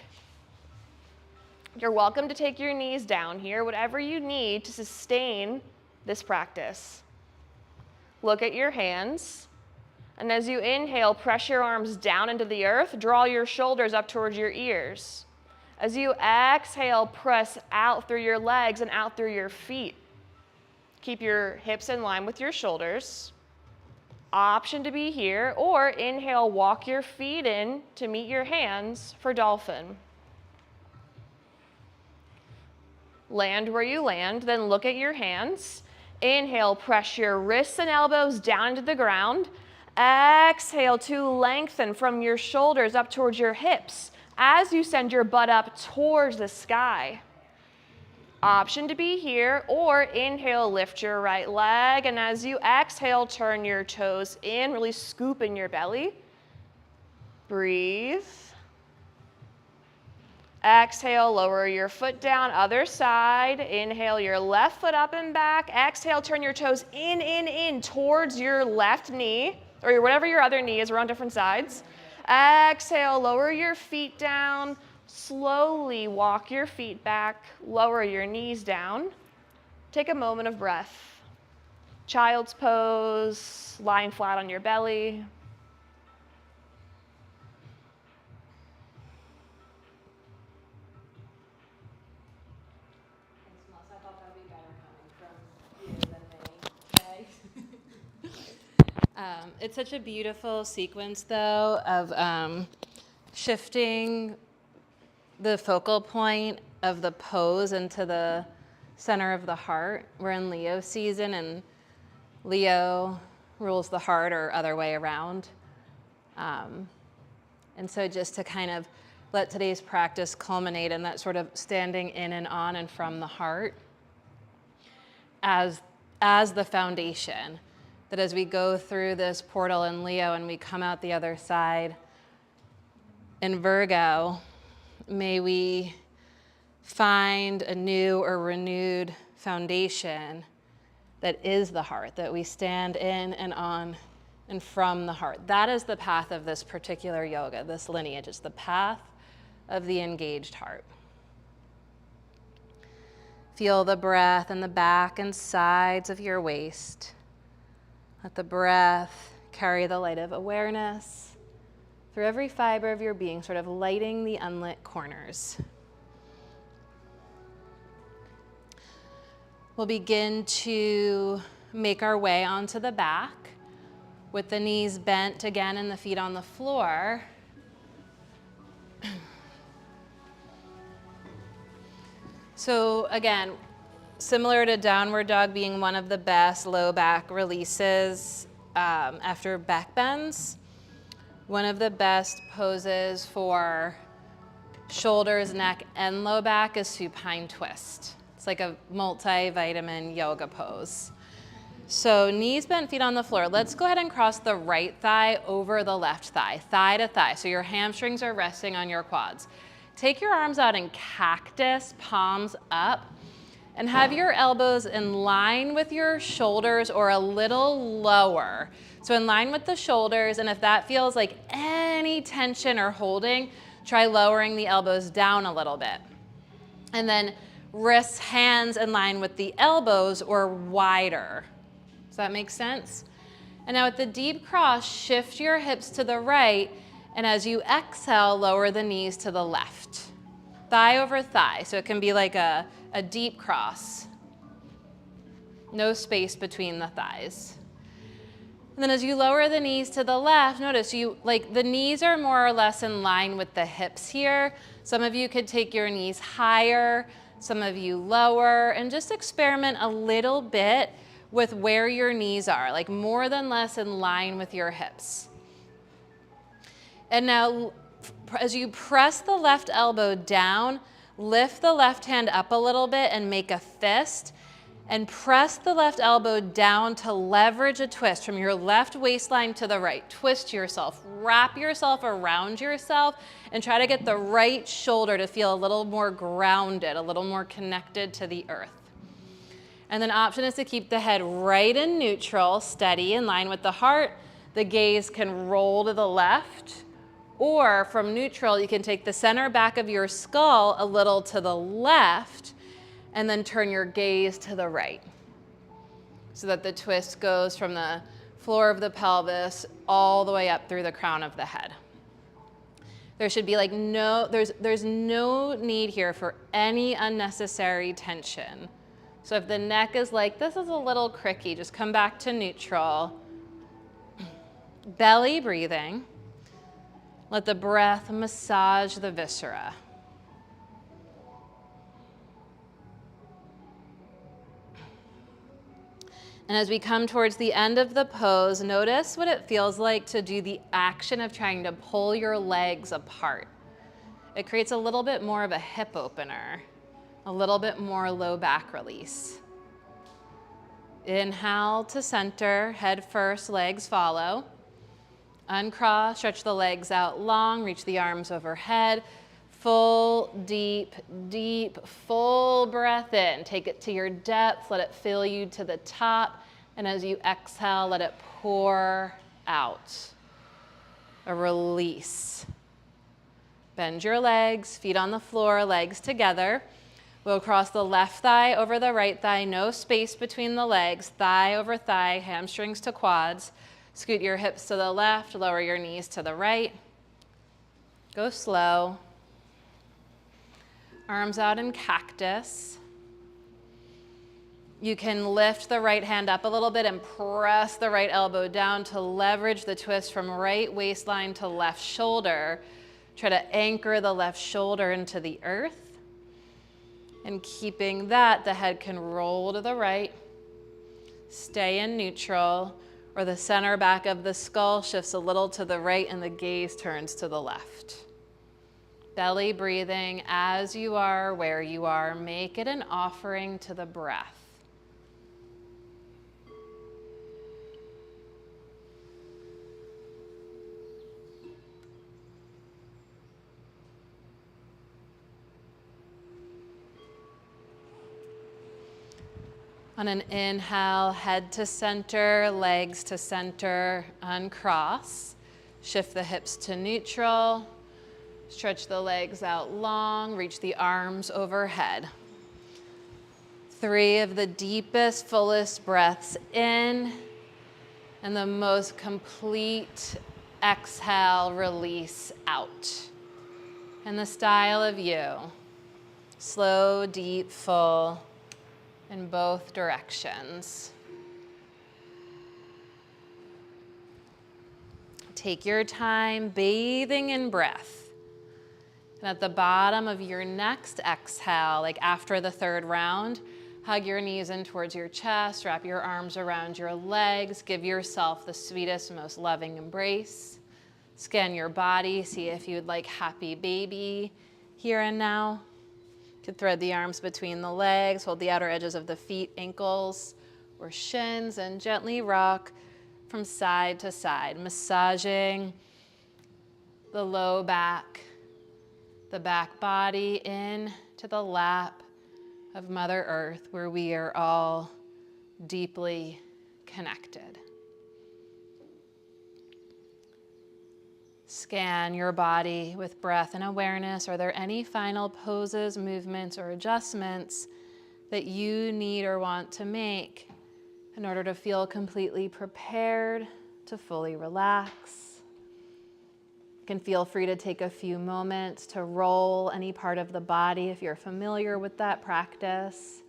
You're welcome to take your knees down here, whatever you need to sustain this practice. Look at your hands. And as you inhale, press your arms down into the earth. Draw your shoulders up towards your ears. As you exhale, press out through your legs and out through your feet. Keep your hips in line with your shoulders. Option to be here, or inhale, walk your feet in to meet your hands for dolphin. Land where you land, then look at your hands. Inhale, press your wrists and elbows down into the ground. Exhale to lengthen from your shoulders up towards your hips as you send your butt up towards the sky. Option to be here, or inhale, lift your right leg, and as you exhale, turn your toes in, really scoop in your belly. Breathe. Exhale, lower your foot down, other side. Inhale, your left foot up and back. Exhale, turn your toes in towards your left knee, or whatever your other knee is. We're on different sides. Exhale, lower your feet down. Slowly walk your feet back. Lower your knees down. Take a moment of breath. Child's pose, lying flat on your belly. I thought that would be better coming from you than me. Okay. It's such a beautiful sequence, though, of shifting the focal point of the pose into the center of the heart. We're in Leo season, and Leo rules the heart, or other way around. And so just to kind of let today's practice culminate in that sort of standing in and on and from the heart as the foundation, that as we go through this portal in Leo and we come out the other side in Virgo, may we find a new or renewed foundation that is the heart, that we stand in and on and from the heart. That is the path of this particular yoga, this lineage. It's the path of the engaged heart. Feel the breath in the back and sides of your waist. Let the breath carry the light of awareness through every fiber of your being, sort of lighting the unlit corners. We'll begin to make our way onto the back with the knees bent again and the feet on the floor. So again, similar to downward dog being one of the best low back releases after back bends, one of the best poses for shoulders, neck, and low back is supine twist. It's like a multivitamin yoga pose. So knees bent, feet on the floor. Let's go ahead and cross the right thigh over the left thigh, thigh to thigh. So your hamstrings are resting on your quads. Take your arms out in cactus, palms up, and have your elbows in line with your shoulders or a little lower. So in line with the shoulders, and if that feels like any tension or holding, try lowering the elbows down a little bit. And then wrists, hands in line with the elbows or wider. Does that make sense? And now with the deep cross, shift your hips to the right, and as you exhale, lower the knees to the left. Thigh over thigh, so it can be like a deep cross. No space between the thighs. And then as you lower the knees to the left, notice the knees are more or less in line with the hips here. Some of you could take your knees higher, some of you lower, and just experiment a little bit with where your knees are, like more than less in line with your hips. And now, as you press the left elbow down, lift the left hand up a little bit and make a fist. And press the left elbow down to leverage a twist from your left waistline to the right. Twist yourself, wrap yourself around yourself, and try to get the right shoulder to feel a little more grounded, a little more connected to the earth. And then option is to keep the head right in neutral, steady, in line with the heart. The gaze can roll to the left, or from neutral, you can take the center back of your skull a little to the left, and then turn your gaze to the right so that the twist goes from the floor of the pelvis all the way up through the crown of the head. There should be like there's no need here for any unnecessary tension. So if the neck is like, this is a little cricky, just come back to neutral. Belly breathing. Let the breath massage the viscera. And as we come towards the end of the pose, notice what it feels like to do the action of trying to pull your legs apart. It creates a little bit more of a hip opener, a little bit more low back release. Inhale to center, head first, legs follow. Uncross, stretch the legs out long, reach the arms overhead. Full, deep, deep, full breath in. Take it to your depth, let it fill you to the top. And as you exhale, let it pour out. A release. Bend your legs, feet on the floor, legs together. We'll cross the left thigh over the right thigh, no space between the legs, thigh over thigh, hamstrings to quads. Scoot your hips to the left, lower your knees to the right. Go slow. Arms out in cactus. You can lift the right hand up a little bit and press the right elbow down to leverage the twist from right waistline to left shoulder. Try to anchor the left shoulder into the earth. And keeping that, the head can roll to the right, stay in neutral, or the center back of the skull shifts a little to the right and the gaze turns to the left. Belly breathing as you are, where you are. Make it an offering to the breath. On an inhale, head to center, legs to center, uncross. Shift the hips to neutral. Stretch the legs out long, reach the arms overhead. 3 of the deepest, fullest breaths in, and the most complete exhale, release out. And the style of you, slow, deep, full, in both directions. Take your time bathing in breath. And at the bottom of your next exhale, like after the 3rd round, hug your knees in towards your chest, wrap your arms around your legs, give yourself the sweetest, most loving embrace. Scan your body, see if you'd like happy baby here and now. You could thread the arms between the legs, hold the outer edges of the feet, ankles, or shins, and gently rock from side to side, massaging the low back, the back body in to the lap of Mother Earth, where we are all deeply connected. Scan your body with breath and awareness. Are there any final poses, movements, or adjustments that you need or want to make in order to feel completely prepared to fully relax? You can feel free to take a few moments to roll any part of the body if you're familiar with that practice.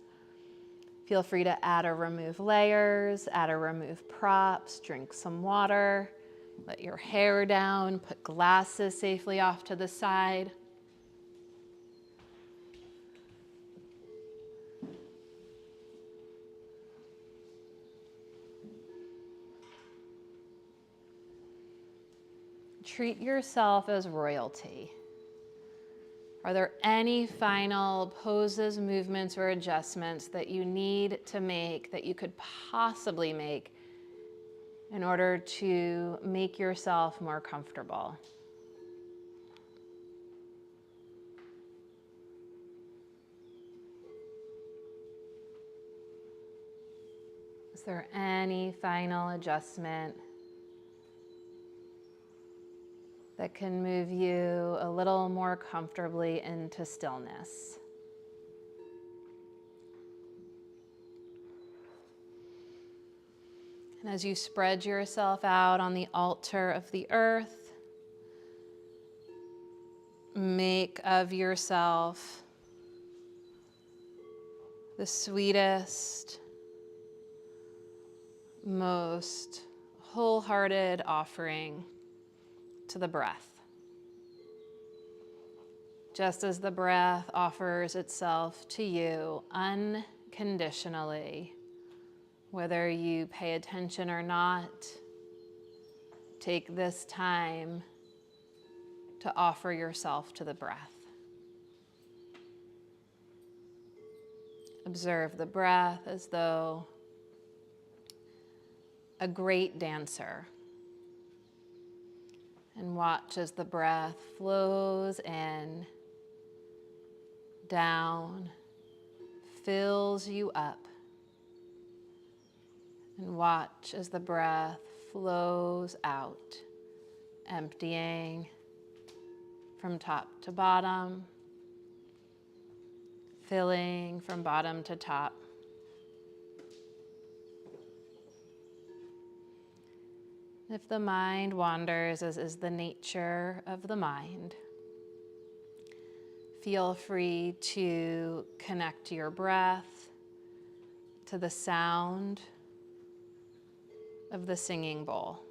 Feel free to add or remove layers, add or remove props, drink some water, let your hair down, put glasses safely off to the side. Treat yourself as royalty. Are there any final poses, movements, or adjustments that you need to make, that you could possibly make in order to make yourself more comfortable? Is there any final adjustment that can move you a little more comfortably into stillness? And as you spread yourself out on the altar of the earth, make of yourself the sweetest, most wholehearted offering to the breath. Just as the breath offers itself to you unconditionally, whether you pay attention or not, take this time to offer yourself to the breath. Observe the breath as though a great dancer, and watch as the breath flows in, down, fills you up, and watch as the breath flows out, emptying from top to bottom, filling from bottom to top. If the mind wanders, as is the nature of the mind, feel free to connect your breath to the sound of the singing bowl.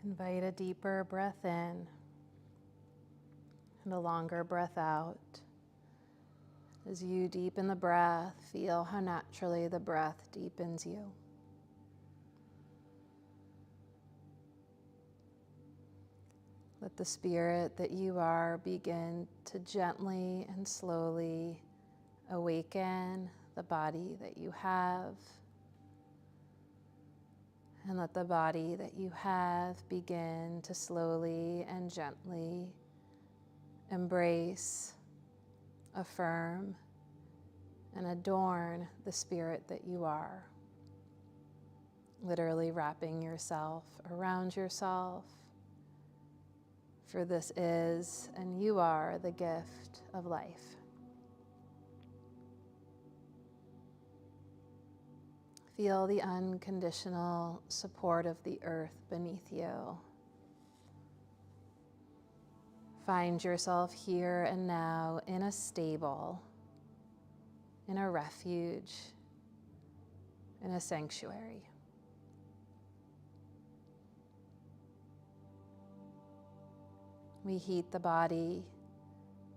Invite a deeper breath in and a longer breath out. As you deepen the breath, feel how naturally the breath deepens you. Let the spirit that you are begin to gently and slowly awaken the body that you have. And let the body that you have begin to slowly and gently embrace, affirm, and adorn the spirit that you are. Literally wrapping yourself around yourself. For this is, and you are, the gift of life. Feel the unconditional support of the earth beneath you. Find yourself here and now in a stable, in a refuge, in a sanctuary. We heat the body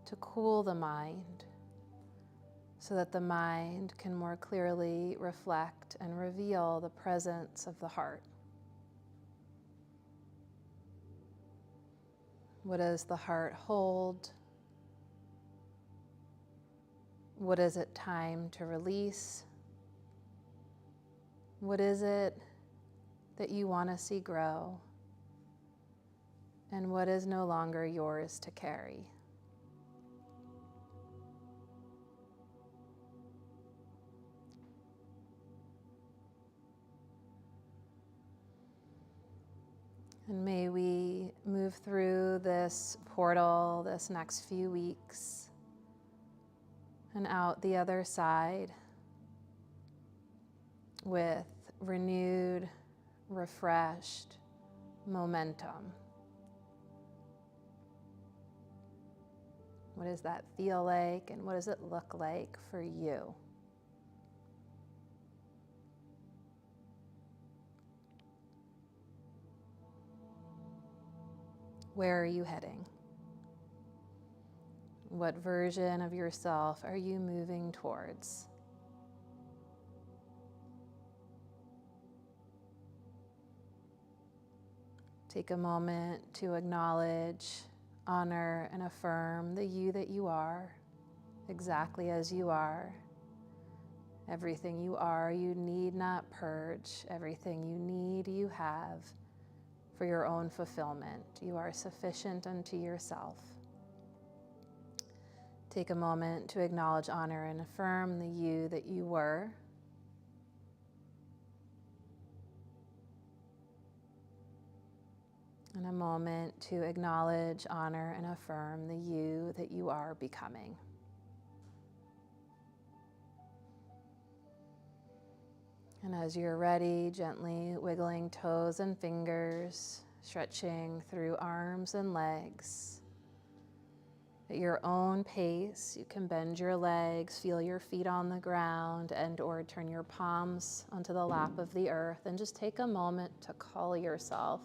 to cool the mind so that the mind can more clearly reflect and reveal the presence of the heart. What does the heart hold? What is it time to release? What is it that you want to see grow? And what is no longer yours to carry? And may we move through this portal this next few weeks and out the other side with renewed, refreshed momentum. What does that feel like, and what does it look like for you? Where are you heading? What version of yourself are you moving towards? Take a moment to acknowledge, honor, and affirm the you that you are, exactly as you are. Everything you are, you need not purge. Everything you need, you have for your own fulfillment. You are sufficient unto yourself. Take a moment to acknowledge, honor, and affirm the you that you were. And a moment to acknowledge, honor, and affirm the you that you are becoming. And as you're ready, gently wiggling toes and fingers, stretching through arms and legs. At your own pace, you can bend your legs, feel your feet on the ground, and or turn your palms onto the lap of the earth, and just take a moment to call yourself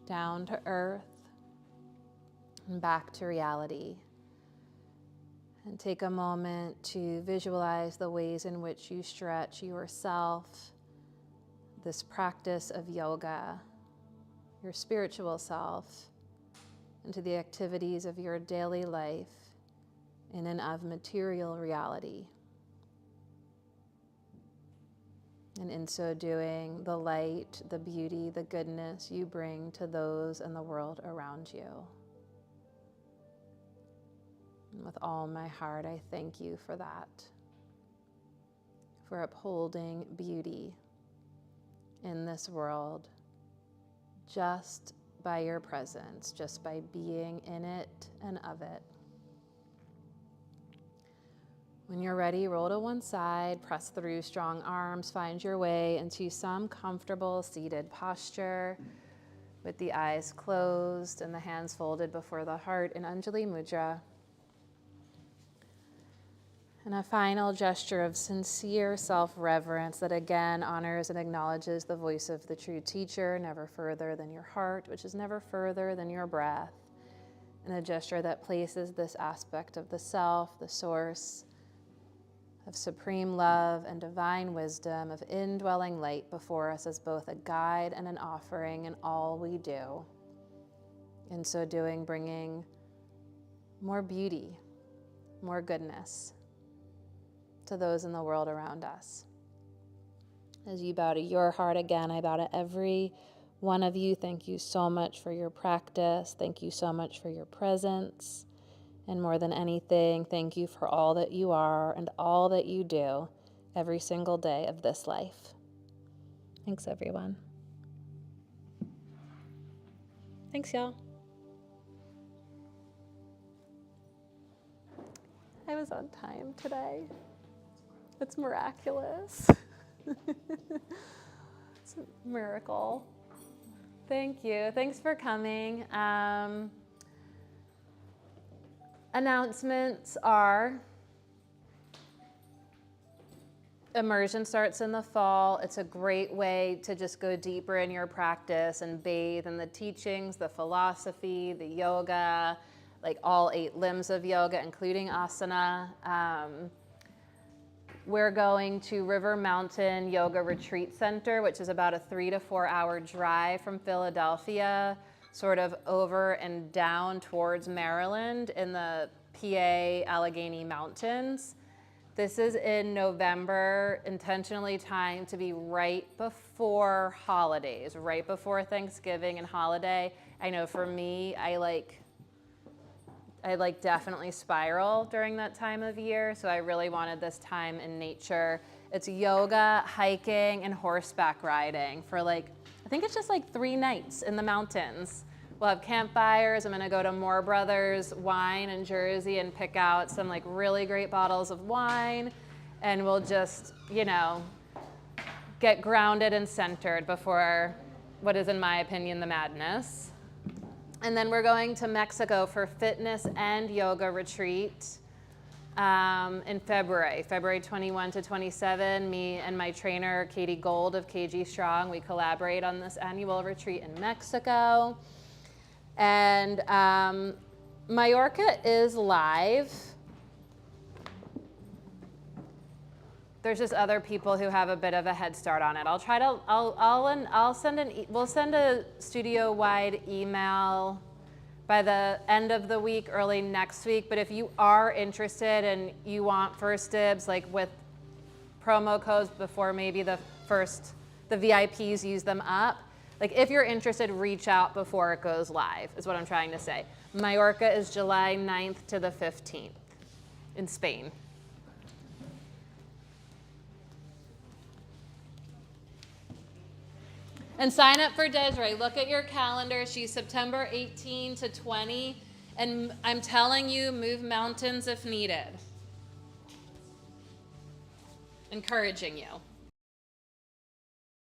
down to earth and back to reality. And take a moment to visualize the ways in which you stretch yourself, this practice of yoga, your spiritual self, into the activities of your daily life in and of material reality. And in so doing, the light, the beauty, the goodness you bring to those in the world around you. And with all my heart, I thank you for that, for upholding beauty in this world just by your presence, just by being in it and of it. When you're ready, roll to one side, press through strong arms, find your way into some comfortable seated posture with the eyes closed and the hands folded before the heart in Anjali Mudra. And a final gesture of sincere self-reverence that again honors and acknowledges the voice of the true teacher, never further than your heart, which is never further than your breath. And a gesture that places this aspect of the self, the source, of supreme love and divine wisdom, of indwelling light before us as both a guide and an offering in all we do. In so doing, bringing more beauty, more goodness to those in the world around us. As you bow to your heart again, I bow to every one of you. Thank you so much for your practice. Thank you so much for your presence. And more than anything, thank you for all that you are and all that you do every single day of this life. Thanks, everyone. Thanks, y'all. I was on time today. It's miraculous. It's a miracle. Thank you. Thanks for coming. Announcements are immersion starts in the fall. It's a great way to just go deeper in your practice and bathe in the teachings, the philosophy, the yoga, like all 8 limbs of yoga, including asana. We're going to River Mountain Yoga Retreat Center, which is about a 3 to 4 hour drive from Philadelphia, sort of over and down towards Maryland in the PA Allegheny Mountains. This is in November, intentionally timed to be right before holidays, right before Thanksgiving and holiday. I know for me, I definitely spiral during that time of year, so I really wanted this time in nature. It's yoga, hiking, and horseback riding for I think it's just 3 nights in the mountains. We'll have campfires. I'm gonna go to Moore Brothers Wine in Jersey and pick out some really great bottles of wine, and we'll just, get grounded and centered before what is, in my opinion, the madness. And then we're going to Mexico for fitness and yoga retreat in February 21 to 27. Me and my trainer, Katie Gold of KG Strong, we collaborate on this annual retreat in Mexico. And Mallorca is live. There's just other people who have a bit of a head start on it. We'll send a studio-wide email by the end of the week, early next week. But if you are interested and you want first dibs, with promo codes before maybe the VIPs use them up, if you're interested, reach out before it goes live, is what I'm trying to say. Mallorca is July 9th to the 15th in Spain. And sign up for Desiree. Look at your calendar. She's September 18 to 20. And I'm telling you, move mountains if needed. Encouraging you.